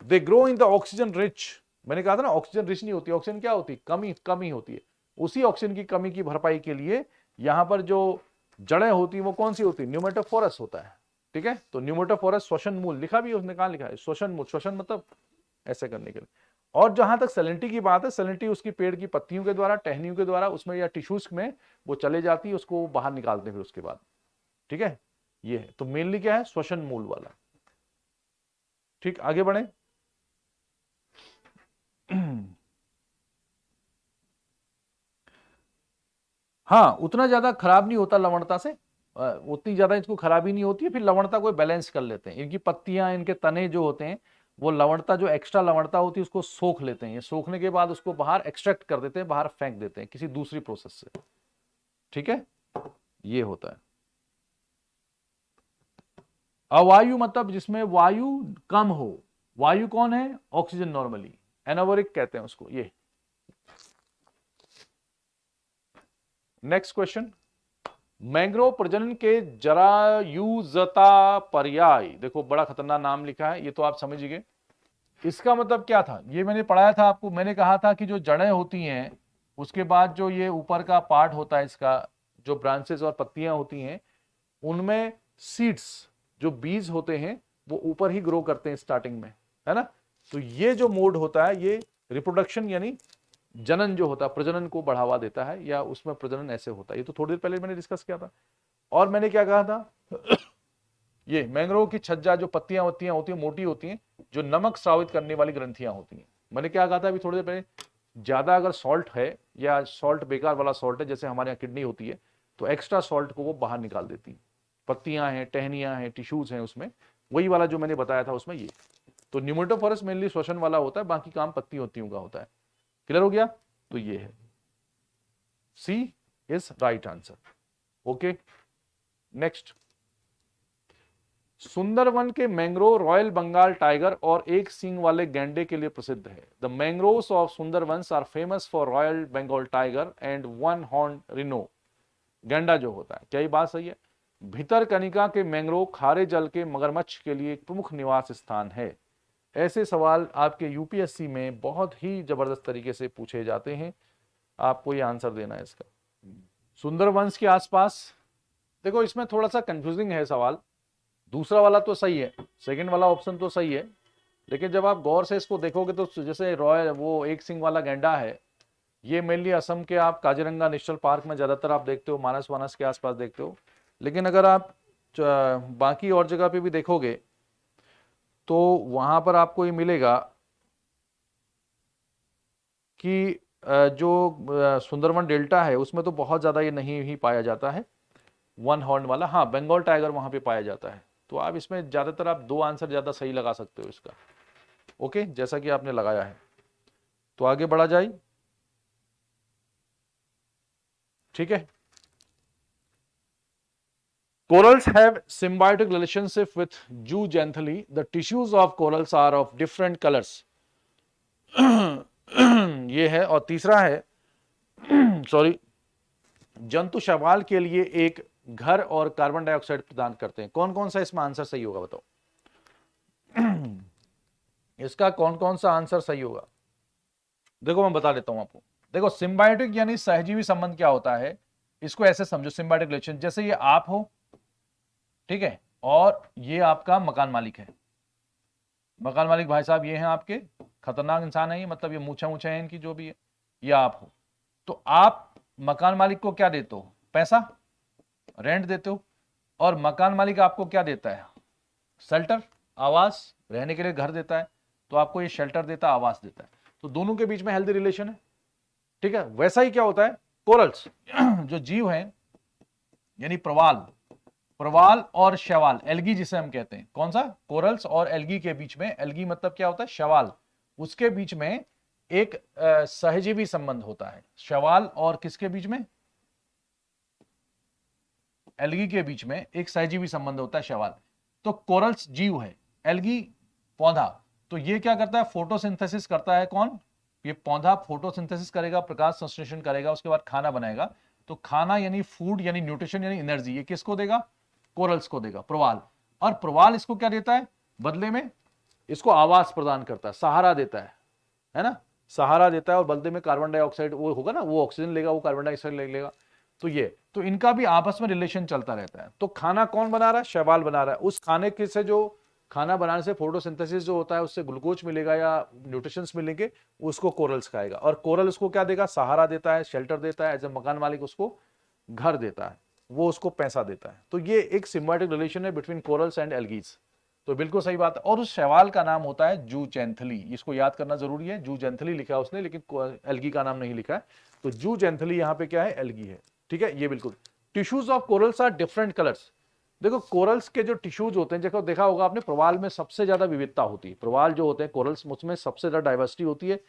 दे grow in the oxygen rich, मैंने कहा था ना ऑक्सीजन रिच नहीं होती, ऑक्सीजन क्या होती, कमी, कमी होती है। उसी ऑक्सीजन की कमी की भरपाई के लिए यहां पर जो जड़ें होती हैं वो कौन सी होती है? न्यूमेटोफोरस होता है। ठीक है, तो न्यूमेटोफोरस श्वसन मूल लिखा भी है उसने, कहां लिखा है? श्वसन मूल, श्वसन मतलब ऐसे करने के लिए। और जहां तक सेलेनिटी की बात है, सेलेनिटी उसकी पेड़ की पत्तियों के द्वारा, टहनियों के द्वारा उसमें या टिश्यूज में वो चले जाती है, उसको बाहर निकालते हैं फिर उसके बाद। ठीक है, ये है। तो मेनली क्या है? श्वसन मूल वाला। ठीक, आगे बढ़े। हाँ, उतना ज्यादा खराब नहीं होता लवणता से, उतनी ज्यादा इसको खराबी नहीं होती है, फिर लवणता को बैलेंस कर लेते हैं। इनकी पत्तियां, इनके तने जो होते हैं वो लवणता, जो एक्स्ट्रा लवणता होती है उसको सोख लेते हैं। ये सोखने के बाद उसको बाहर एक्सट्रैक्ट कर देते हैं, बाहर फेंक देते हैं किसी दूसरी प्रोसेस से। ठीक है, ये होता है। अवायु मतलब जिसमें वायु कम हो। वायु कौन है? ऑक्सीजन नॉर्मली, एनाबोरिक कहते हैं उसको। ये नेक्स्ट क्वेश्चन, मैंग्रोव प्रजनन के जरायुजता पर्याय, देखो बड़ा खतरनाक नाम लिखा है, ये तो आप समझ गए। इसका मतलब क्या था, ये मैंने पढ़ाया था आपको। मैंने कहा था कि जो जड़ें होती हैं, उसके बाद जो ये ऊपर का पार्ट होता है इसका, जो ब्रांचेस और पत्तियां होती हैं, उनमें सीड्स, जो बीज होते हैं, वो ऊपर ही ग्रो करते हैं स्टार्टिंग में, है ना। तो ये जो मोड होता है, ये रिप्रोडक्शन यानी जनन जो होता है, प्रजनन को बढ़ावा देता है, या उसमें प्रजनन ऐसे होता है। ये तो थोड़ी देर पहले मैंने डिस्कस किया था। और मैंने क्या कहा था ये मैंग्रोव की छज्जा, जो पत्तियां वत्तियां होती हैं, मोटी होती हैं, जो नमक स्रावित करने वाली ग्रंथियां होती हैं। मैंने क्या कहा था अभी थोड़ी देर पहले, ज्यादा अगर सॉल्ट है, या सॉल्ट बेकार वाला सॉल्ट है, जैसे हमारे यहाँ किडनी होती है, तो एक्स्ट्रा सॉल्ट को वो बाहर निकाल देती है। पत्तियां हैं, टहनियां हैं, टिश्यूज हैं उसमें, वही वाला जो मैंने बताया था उसमें ये। तो न्यूमेटोफोरस मेनली श्वसन वाला होता है, बाकी काम पत्ती वत्तियों का होता है। क्लियर हो गया? तो ये है, C is right answer. Okay, next, Sundarban के मैंग्रोव रॉयल बंगाल टाइगर और एक सींग वाले गैंडे के लिए प्रसिद्ध है। The mangroves of Sundarbans are famous for royal Bengal tiger and one horn rhino. गैंडा जो होता है, क्या ये बात सही है? भितरकनिका के मैंग्रोव खारे जल के मगरमच्छ के लिए एक प्रमुख निवास स्थान है। ऐसे सवाल आपके यूपीएससी में बहुत ही जबरदस्त तरीके से पूछे जाते हैं, आपको ये आंसर देना है इसका। सुंदरवंश के आसपास, देखो इसमें थोड़ा सा कंफ्यूजिंग है सवाल। दूसरा वाला तो सही है, सेकंड वाला ऑप्शन तो सही है, लेकिन जब आप गौर से इसको देखोगे तो जैसे रॉयल वो एक सिंग वाला गैंडा है, ये मेनली असम के आप काजीरंगा नेशनल पार्क में ज्यादातर आप देखते हो, मानस वानस के आसपास देखते हो। लेकिन अगर आप बाकी और जगह पे भी देखोगे तो वहां पर आपको ये मिलेगा कि जो सुंदरवन डेल्टा है उसमें तो बहुत ज्यादा ये नहीं ही पाया जाता है वन हॉर्न वाला। हाँ, बंगाल टाइगर वहां पे पाया जाता है। तो आप इसमें ज्यादातर आप दो आंसर ज्यादा सही लगा सकते हो इसका। ओके, जैसा कि आपने लगाया है। तो आगे बढ़ा जाए, ठीक है। Corals have symbiotic relationship with zooxanthellae. The tissues of corals are of different colors. ये है। और तीसरा है सॉरी, जंतु शैवाल के लिए एक घर और कार्बन डाइऑक्साइड प्रदान करते हैं। कौन कौन सा इसमें आंसर सही होगा बताओ? इसका कौन कौन सा आंसर सही होगा? देखो मैं बता देता हूं आपको। देखो, सिम्बायोटिक यानी सहजीवी संबंध क्या होता है, इसको ऐसे समझो, सिम्बायोटिक रिलेशन, जैसे ये आप हो, ठीक है, और ये आपका मकान मालिक है। मकान मालिक भाई साहब ये हैं आपके, खतरनाक इंसान है ये, मतलब ये मूछा मूछा है इनकी जो भी है, ये आप हो। तो आप मकान मालिक को क्या देते हो? पैसा, रेंट देते हो। और मकान मालिक आपको क्या देता है? शेल्टर, आवास, रहने के लिए घर देता है। तो आपको ये शेल्टर देता है, आवास देता है। तो दोनों के बीच में हेल्दी रिलेशन है, ठीक है। वैसा ही क्या होता है, कोरल्स जो जीव हैं, यानी प्रवाल, प्रवाल और शैवाल, एल्गी जिसे हम कहते हैं, कौन सा? कोरल्स और एल्गी के बीच में, एल्गी मतलब क्या होता है? शैवाल, उसके बीच में एक सहजीवी संबंध होता है। शैवाल और किसके बीच में? एल्गी के बीच में एक सहजीवी संबंध होता है, शैवाल। तो कोरल्स जीव है, एल्गी पौधा। तो ये क्या करता है? फोटोसिंथेसिस करता है। कौन? ये पौधा फोटोसिंथेसिस करेगा, प्रकाश संश्लेषण करेगा, उसके बाद खाना बनाएगा। तो खाना यानी फूड यानी न्यूट्रिशन यानी एनर्जी, ये किसको देगा? कोरल्स को देगा, प्रवाल। और प्रवाल इसको क्या देता है बदले में? इसको आवास प्रदान करता है, सहारा देता है ना, सहारा देता है। और बदले में कार्बन डाइऑक्साइड वो होगा ना, वो ऑक्सीजन लेगा, वो कार्बन डाइऑक्साइड ले लेगा। तो ये, तो इनका भी आपस में रिलेशन चलता रहता है। तो खाना कौन बना रहा है? शैवाल बना रहा है। उस खाने के से जो खाना बनाने से फोटोसिंथेसिस जो होता है, उससे ग्लूकोज मिलेगा या न्यूट्रिशंस मिलेंगे, उसको कोरल्स खाएगा। और कोरल उसको क्या देगा? सहारा देता है, शेल्टर देता है। एज ए मकान मालिक उसको घर देता है, वो उसको पैसा देता है। तो ये एक सिम्बायोटिक रिलेशन है बिटवीन कोरल्स एंड एल्गीज। तो बिल्कुल सही बात है। और उस शैवाल का नाम होता है जूजेंथली, इसको याद करना जरूरी है। जूजेंथली लिखा है उसने, लेकिन एल्गी का नाम नहीं लिखा है। तो जूजेंथली यहाँ पे क्या है? एल्गी है। ठीक है, ये बिल्कुल। Tissues of corals are different colours. देखो कोरल्स के जो टिश्यूज होते हैं, देखो देखा होगा आपने, प्रवाल में सबसे ज्यादा विविधता होती है। प्रवाल जो होते हैं कोरल्स, उसमें सबसे ज्यादा डाइवर्सिटी होती है।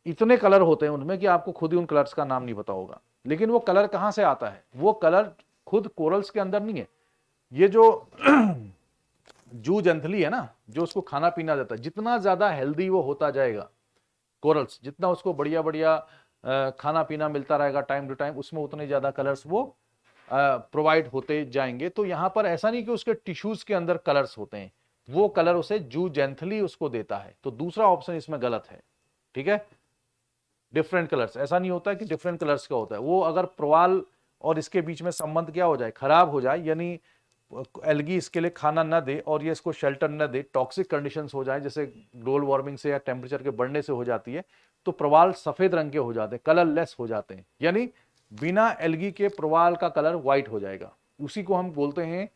इतने कलर होते हैं उनमें कि आपको खुद ही उन कलर्स का नाम नहीं पता होगा। लेकिन वो कलर कहां से आता है? वो कलर खुद कोरल्स के अंदर नहीं है। ये जो जू जंथली है ना, जो उसको खाना पीना देता है, जितना ज्यादा हेल्दी वो होता जाएगा कोरल्स, जितना उसको बढ़िया बढ़िया खाना पीना मिलता रहेगा टाइम टू टाइम, उसमें उतने ज्यादा कलर्स वो प्रोवाइड होते जाएंगे। तो यहां पर ऐसा नहीं कि उसके टिश्यूज के अंदर कलर्स होते हैं, वो कलर उसे जू जेंथली उसको देता है। तो दूसरा ऑप्शन इसमें गलत है। ठीक है, डिफरेंट कलर्स, ऐसा नहीं होता है कि डिफरेंट कलर्स का होता है। वो अगर प्रवाल और इसके बीच में संबंध क्या हो जाए, खराब हो जाए, यानी एल्गी इसके लिए खाना न दे और ये इसको शेल्टर न दे, टॉक्सिक कंडीशंस हो जाए, जैसे ग्लोबल वार्मिंग से या टेम्परेचर के बढ़ने से हो जाती है, तो प्रवाल सफेद रंग के हो जाते हैं, कलरलेस हो जाते हैं, यानी बिना एल्गी के प्रवाल का कलर व्हाइट हो जाएगा। उसी को हम बोलते हैं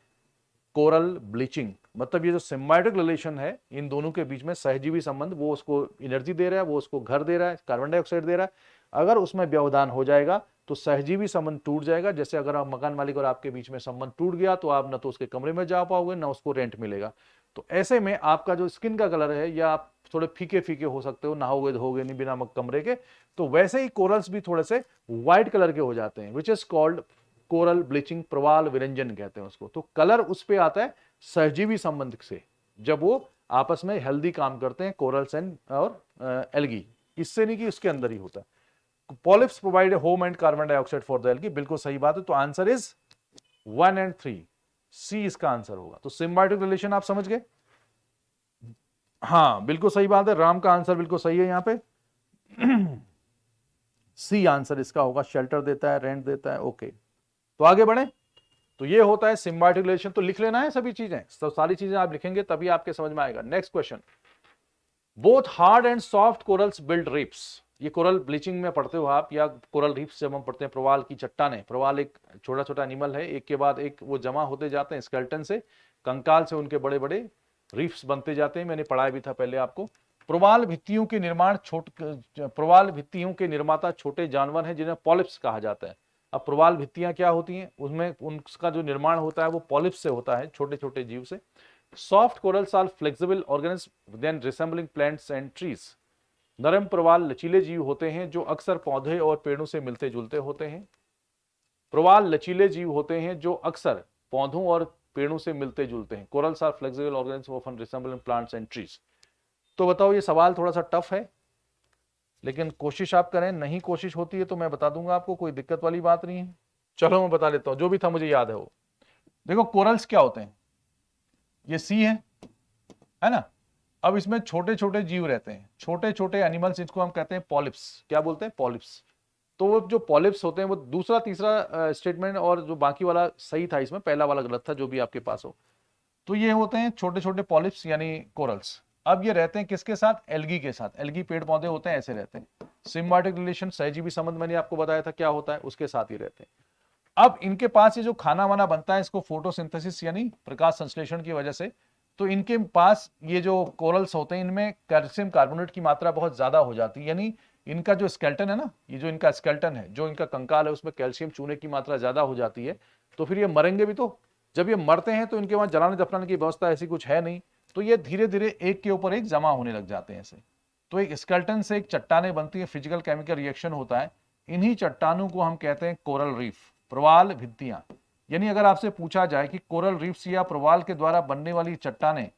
कोरल ब्लीचिंग। मतलब ये जो सिम्बायोटिक रिलेशन है इन दोनों के बीच में, सहजीवी संबंध, वो उसको एनर्जी दे रहा है, वो उसको घर दे रहा है, कार्बन डाइऑक्साइड दे रहा है, अगर उसमें व्यवधान हो जाएगा तो सहजीवी संबंध टूट जाएगा। जैसे अगर आप मकान मालिक और आपके बीच में संबंध टूट गया तो आप न तो उसके कमरे में जा पाओगे, ना उसको रेंट मिलेगा। तो ऐसे में आपका जो स्किन का कलर है, या आप थोड़े फीके फीके हो सकते हो, नहाओगे धोगे नहीं बिना कमरे के, तो वैसे ही कोरल्स भी थोड़े से व्हाइट कलर के हो जाते हैं, which is called coral bleaching, प्रवाल विरंजन कहते हैं उसको। तो कलर उस पे आता है सहजीवी संबंध से, जब वो आपस में हेल्दी काम करते हैं, कोरल्स एंड और एल्गी, इससे नहीं कि उसके अंदर ही होता है। Polyps provide home and carbon dioxide for the algae, बिल्कुल सही बात है। तो आंसर इज 1 और 3, सी इसका आंसर होगा। तो सिम्बायोटिक रिलेशन आप समझ गए? हाँ बिल्कुल सही बात है, राम का आंसर बिल्कुल सही है यहाँ पे। सी आंसर इसका होगा, शेल्टर देता है, रेंट देता है। ओके, तो आगे बढ़े। तो ये होता है सिम्बायोटिक रिलेशन। तो लिख लेना है सभी चीजें, तो सारी चीजें आप लिखेंगे तभी आपके समझ में आएगा। Next question, both hard and soft corals build reefs. ये कोरल ब्लीचिंग में पढ़ते हो आप, या कोरल रीफ्स जब हम पढ़ते हैं, प्रवाल की चट्टानें। प्रवाल एक छोटा छोटा एनिमल है, एक के बाद एक वो जमा होते जाते हैं स्केलेटन से, कंकाल से उनके बड़े बड़े रीफ्स बनते जाते हैं। मैंने पढ़ाया भी था पहले आपको। प्रवाल भित्तियों के निर्माण प्रवाल भित्तियों के निर्माता छोटे जानवर हैं जिन्हें पॉलिप्स कहा जाता है। अब प्रवाल भित्तियां क्या होती हैं, उसमें उनका जो निर्माण होता है वो पॉलिप्स से होता है, छोटे छोटे जीव से। Soft corals are flexible organism then resembling plants and trees. नरम प्रवाल लचीले जीव होते हैं जो अक्सर पौधे और पेड़ों से मिलते जुलते होते हैं। प्रवाल लचीले जीव होते हैं जो अक्सर पौधों और पेड़ों से मिलते जुलते हैं। Corals are flexible organism often resembling plants and trees. तो बताओ, ये सवाल थोड़ा सा टफ है, लेकिन कोशिश आप करें, नहीं कोशिश होती है तो मैं बता दूंगा आपको, कोई दिक्कत वाली बात नहीं है। चलो मैं बता देता हूं, जो भी था मुझे याद है वो। देखो कोरल्स क्या होते हैं, ये सी है ना। अब इसमें छोटे छोटे जीव रहते हैं, छोटे छोटे एनिमल्स, इसको हम कहते हैं पॉलिप्स। क्या बोलते हैं? पॉलिप्स। तो वो जो पॉलिप्स होते हैं, वो दूसरा तीसरा स्टेटमेंट और जो बाकी वाला सही था इसमें, पहला वाला गलत था, जो भी आपके पास हो। तो ये होते हैं छोटे छोटे पॉलिप्स यानी कोरल्स। अब ये रहते हैं किसके साथ? एल्गी के साथ। एल्गी पेड़ पौधे होते हैं, ऐसे रहते हैं। सिम्बायोटिक रिलेशन, सहजीवी संबंध, मैंने आपको बताया था क्या होता है, उसके साथ ही रहते हैं। अब इनके पास ये जो खाना वाना बनता है, इसको फोटोसिंथेसिस यानी प्रकाश संश्लेषण की वजह से, तो इनके पास ये जो कोरल्स होते हैं, इनमें कैल्शियम कार्बोनेट की मात्रा बहुत ज्यादा हो जाती है। यानी इनका जो स्केलेटन है ना, ये जो इनका स्केलेटन है, जो इनका कंकाल है, उसमें कैल्शियम चूने की मात्रा ज्यादा हो जाती है। तो फिर ये मरेंगे भी तो। जब ये मरते हैं तो इनके वहां जलाने दफनाने की व्यवस्था ऐसी कुछ है नहीं, तो ये धीरे धीरे एक के ऊपर एक जमा होने लग जाते हैं ऐसे। तो एक स्केलेटन से एक चट्टाने बनती है, फिजिकल केमिकल रिएक्शन होता है। इन्हीं चट्टानों को हम कहते हैं कोरल रीफ, प्रवाल भित्तियां। यानी अगर आपसे पूछा जाए कि कोरल रीफ्स या प्रवाल के द्वारा बनने वाली चट्टानें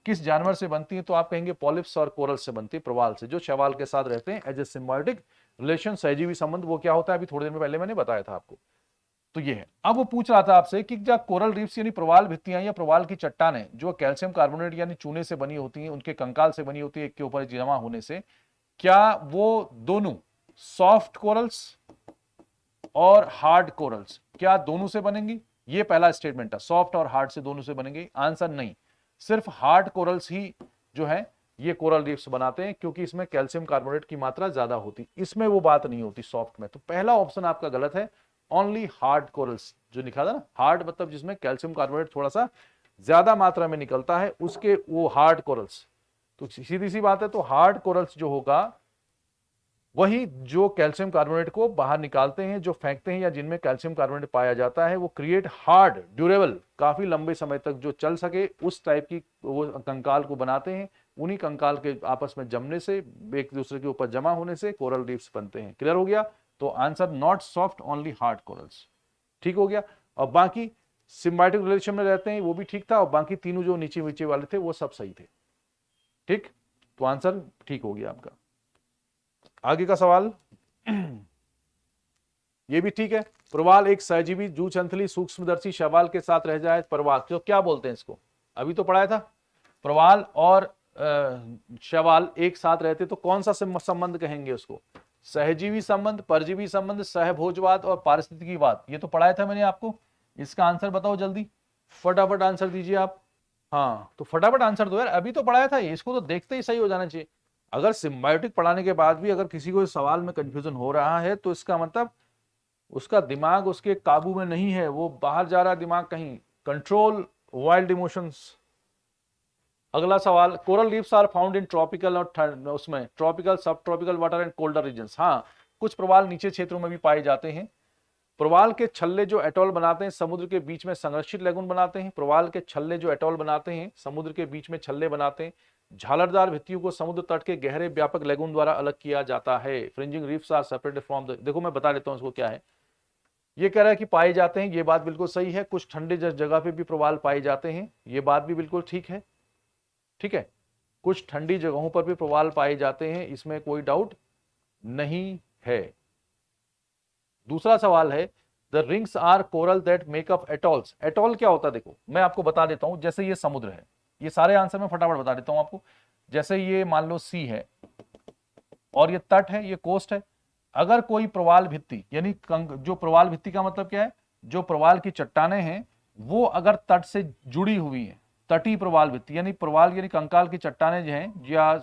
किस जानवर से बनती हैं, तो आप कहेंगे पॉलिप्स और कोरल से बनती है, प्रवाल से, जो शैवाल के साथ रहते हैं एज ए सिम्बायोटिक रिलेशन, सहजीवी संबंध। वो क्या होता है, अभी थोड़ी देर में पहले मैंने बताया था आपको। तो ये है। अब वो पूछ रहा था आपसे कि क्या कोरल रीफ्स यानी प्रवाल भित्तियां या प्रवाल की चट्टानें जो कैल्शियम कार्बोनेट यानी चूने से बनी होती हैं, उनके कंकाल से बनी होती है, एक के ऊपर जमा होने से, क्या वो दोनों सॉफ्ट कोरल्स और हार्ड कोरल्स, क्या दोनों से बनेंगी? ये पहला स्टेटमेंट था, सॉफ्ट और हार्ड से दोनों से बनेंगे। आंसर नहीं, सिर्फ हार्ड कोरल्स ही जो है ये कोरल रीफ्स बनाते हैं, क्योंकि इसमें कैल्शियम कार्बोनेट की मात्रा ज्यादा होती, इसमें वो बात नहीं होती सॉफ्ट में। तो पहला ऑप्शन आपका गलत है। ओनली हार्ड कोरल्स जो लिखा था ना, हार्ड मतलब जिसमें कैल्शियम कार्बोनेट थोड़ा सा ज्यादा मात्रा में निकलता है, उसके वो हार्ड कोरल्स। तो सीधी सी बात है, तो हार्ड कोरल्स जो होगा वही जो कैल्शियम कार्बोनेट को बाहर निकालते हैं, जो फेंकते हैं, या जिनमें कैल्शियम कार्बोनेट पाया जाता है, वो क्रिएट हार्ड ड्यूरेबल, काफी लंबे समय तक जो चल सके उस टाइप की वो कंकाल को बनाते हैं। उन्हीं कंकाल के आपस में जमने से, एक दूसरे के ऊपर जमा होने से कोरल रीफ्स बनते हैं। क्लियर हो गया? तो answer not soft only hard corals. ठीक हो गया। और बाकी सिम्बायोटिक रिलेशन में रहते हैं, वो भी ठीक था, और बाकी तीनों जो नीचे नीचे वाले थे वो सब सही थे। ठीक, तो आंसर ठीक हो गया आपका। आगे का सवाल ये भी ठीक है। प्रवाल एक सहजीवी जूछंथली सूक्ष्मदर्शी शैवाल के साथ रह जाए, प्रवाल तो क्या बोलते हैं इसको? अभी तो पढ़ाया था। प्रवाल और शैवाल एक साथ रहते तो कौन सा संबंध कहेंगे उसको? सहजीवी संबंध, परजीवी संबंध, सहभोजवाद और पारिस्थितिकीवाद। ये तो पढ़ाया था मैंने आपको। इसका आंसर बताओ जल्दी, फटाफट आंसर दीजिए आप। हाँ, तो फटाफट आंसर दो यार, अभी तो पढ़ाया था ये, इसको तो देखते ही सही हो जाना चाहिए। अगर सिम्बायोटिक पढ़ाने के बाद भी अगर किसी को इस सवाल में कंफ्यूजन हो रहा है तो इसका मतलब उसका दिमाग उसके काबू में नहीं है, वो बाहर जा रहा है दिमाग कहीं। Control wild emotions. अगला सवाल, coral reefs are found in tropical और उसमें tropical, sub tropical water and colder regions. हाँ, कुछ प्रवाल नीचे क्षेत्रों में भी पाए जाते हैं। प्रवाल के छल्ले जो एटॉल बनाते हैं समुद्र के बीच में संरक्षित लेगून बनाते हैं। प्रवाल के छल्ले जो एटॉल बनाते हैं समुद्र के बीच में छल्ले बनाते हैं। झालरदार भित्तियों को समुद्र तट के गहरे व्यापक लेगून द्वारा अलग किया जाता है। Fringing reefs are separated from the, देखो मैं बता देता हूं इसको क्या है। ये कह रहा है कि पाए जाते हैं, ये बात बिल्कुल सही है। कुछ ठंडे जगह पे भी प्रवाल पाए जाते हैं, ये बात भी बिल्कुल ठीक है। ठीक है, कुछ ठंडी जगहों पर भी प्रवाल पाए जाते हैं, इसमें कोई डाउट नहीं है। दूसरा सवाल है, the rings are coral that make up atolls. Atoll क्या होता है? देखो मैं आपको बता देता हूं। जैसे ये समुद्र है, ये सारे आंसर मैं फटाफट बता देता हूं आपको। जैसे ये मान लो सी है और ये तट है, ये कोस्ट है। अगर कोई प्रवाल भित्ति, यानी जो प्रवाल भित्ति का मतलब क्या है, जो प्रवाल की चट्टाने हैं वो अगर तट से जुड़ी हुई है, तटी प्रवाल भित्ति, यानी प्रवाल यानी कंकाल की चट्टाने जो हैं या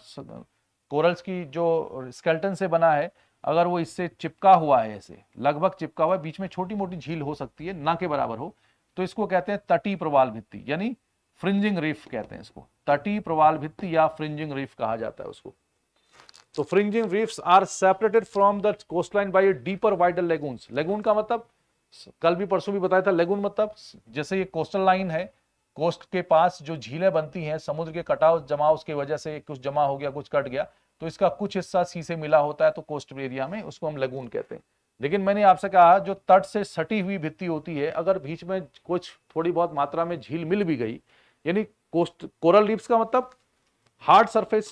कोरल्स की जो स्केल्टन से बना है, अगर वो इससे चिपका हुआ है, ऐसे लगभग चिपका हुआ है, बीच में छोटी मोटी झील हो सकती है, ना के बराबर हो, तो इसको कहते हैं तटी प्रवाल भित्ति, यानी फ्रिंजिंग रीफ कहते हैं इसको। तटी प्रवाल भित्ति या फ्रिंजिंग रीफ कहा जाता है उसको। तो fringing reefs are separated from the coastline by a deeper wider lagoons. Lagoon का मतलब कल भी परसों भी बताया था, लेगून मतलब जैसे ये कोस्टल लाइन है, कोस्ट के पास जो झीलें बनती हैं समुद्र के कटाव जमाव की वजह से, कुछ जमा हो गया कुछ कट गया, तो इसका कुछ हिस्सा सी से मिला होता है, तो कोस्ट एरिया में उसको हम लेगून कहते हैं। लेकिन मैंने आपसे कहा जो तट से सटी हुई भित्ति होती है, अगर बीच में कुछ थोड़ी बहुत मात्रा में झील मिल भी गई, यानी कोस्ट कोरल रीफ्स का मतलब हार्ड सरफेस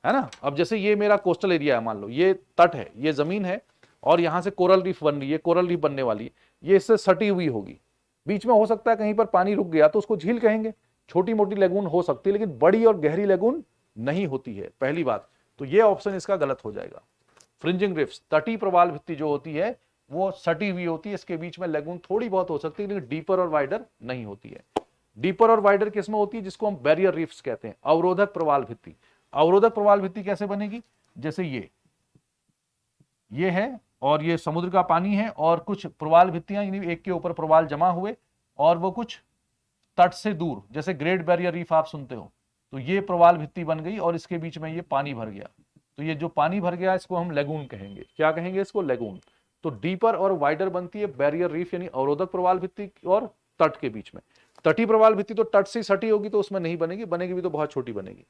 है ना। अब जैसे ये मेरा कोस्टल एरिया है, मान लो ये तट है, ये जमीन है, और यहां से कोरल रीफ बन रही है, कोरल रीफ बनने वाली है, ये इससे सटी हुई होगी। बीच में हो सकता है कहीं पर पानी रुक गया तो उसको झील कहेंगे। छोटी मोटी लेगून हो सकती है, लेकिन बड़ी और गहरी लेगून नहीं होती है, पहली बात। तो ये ऑप्शन इसका गलत हो जाएगा। फ्रिंजिंग रिफ्स, तटी प्रवाल भित्ति जो होती है वो सटी हुई होती है, इसके बीच में लेगून थोड़ी बहुत हो सकती है, लेकिन डीपर और वाइडर नहीं होती है। डीपर और वाइडर किसमें होती है? जिसको हम बैरियर रिफ्स कहते हैं, अवरोधक प्रवाल भित्ति। अवरोधक प्रवाल भित्ति कैसे बनेगी? जैसे ये है और ये समुद्र का पानी है, और कुछ प्रवाल भित्तियां यानी एक के ऊपर प्रवाल जमा हुए, और वो कुछ तट से दूर, जैसे ग्रेट बैरियर रीफ आप सुनते हो, तो ये प्रवाल भित्ति बन गई और इसके बीच में ये पानी भर गया, तो ये जो पानी भर गया इसको हम लेगून कहेंगे। क्या कहेंगे इसको? लेगून। तो डीपर और वाइडर बनती है बैरियर रीफ यानी अवरोधक प्रवाल भित्ति और तट के बीच में। तटी प्रवाल भित्ति तो तट से सटी होगी तो उसमें नहीं बनेगी, बनेगी भी तो बहुत छोटी बनेगी।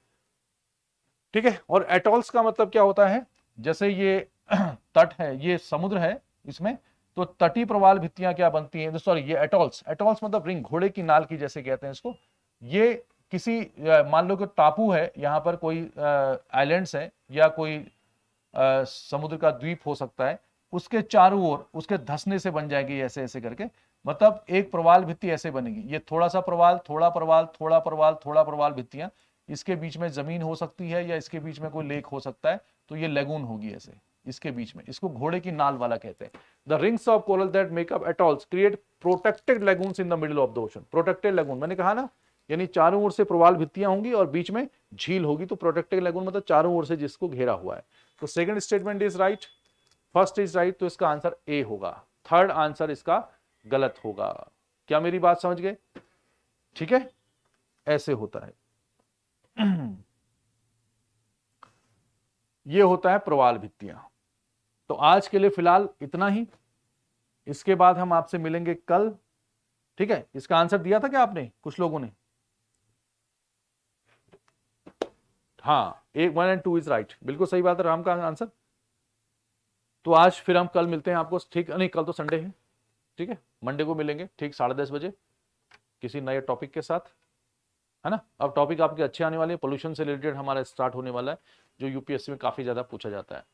ठीक है। और एटॉल्स का मतलब क्या होता है? जैसे ये तट है, ये समुद्र है इसमें, तो तटी प्रवाल भित्तियां क्या बनती हैं? सॉरी, ये एटॉल्स। एटॉल्स मतलब रिंग, घोड़े की नाल की जैसे कहते हैं इसको। ये किसी मान लो कि टापू है, यहां पर कोई आइलैंड्स है या कोई समुद्र का द्वीप हो सकता है, उसके चारों ओर उसके धंसने से बन जाएगी ऐसे ऐसे करके। मतलब एक प्रवाल भित्ति ऐसे बनेगी, ये थोड़ा सा प्रवाल, थोड़ा प्रवाल, थोड़ा प्रवाल, थोड़ा प्रवाल भित्तियां, इसके बीच में जमीन हो सकती है या इसके बीच में कोई लेक हो सकता है, तो ये लेगून होगी ऐसे इसके बीच में। इसको घोड़े की नाल वाला कहते हैं। The rings of coral that make up atolls create protected lagoons in the middle of the ocean. Protected lagoon मैंने कहा ना, यानी चारों ओर से प्रवाल भित्तियां होंगी और बीच में झील होगी, तो प्रोटेक्टेड लेगून मतलब चारों ओर से जिसको घेरा हुआ है। तो second statement is right, first is right, तो इसका आंसर ए होगा। थर्ड आंसर इसका गलत होगा। क्या मेरी बात समझ गए? ठीक है, ऐसे होता है। ये होता है प्रवाल भित्तियां। तो आज के लिए फिलहाल इतना ही, इसके बाद हम आपसे मिलेंगे कल। ठीक है, इसका आंसर दिया था क्या आपने, कुछ लोगों ने? हाँ, 1 एंड 2 इज राइट, बिल्कुल सही बात है राम का आंसर। तो आज फिर हम कल मिलते हैं आपको, ठीक नहीं, कल तो संडे है, ठीक है, मंडे को मिलेंगे ठीक 10:30 बजे किसी नए टॉपिक के साथ, है ना। अब टॉपिक आपके अच्छे आने वाले हैं, पोल्यूशन से रिलेटेड हमारा स्टार्ट होने वाला है, जो यूपीएससी में काफी ज्यादा पूछा जाता है।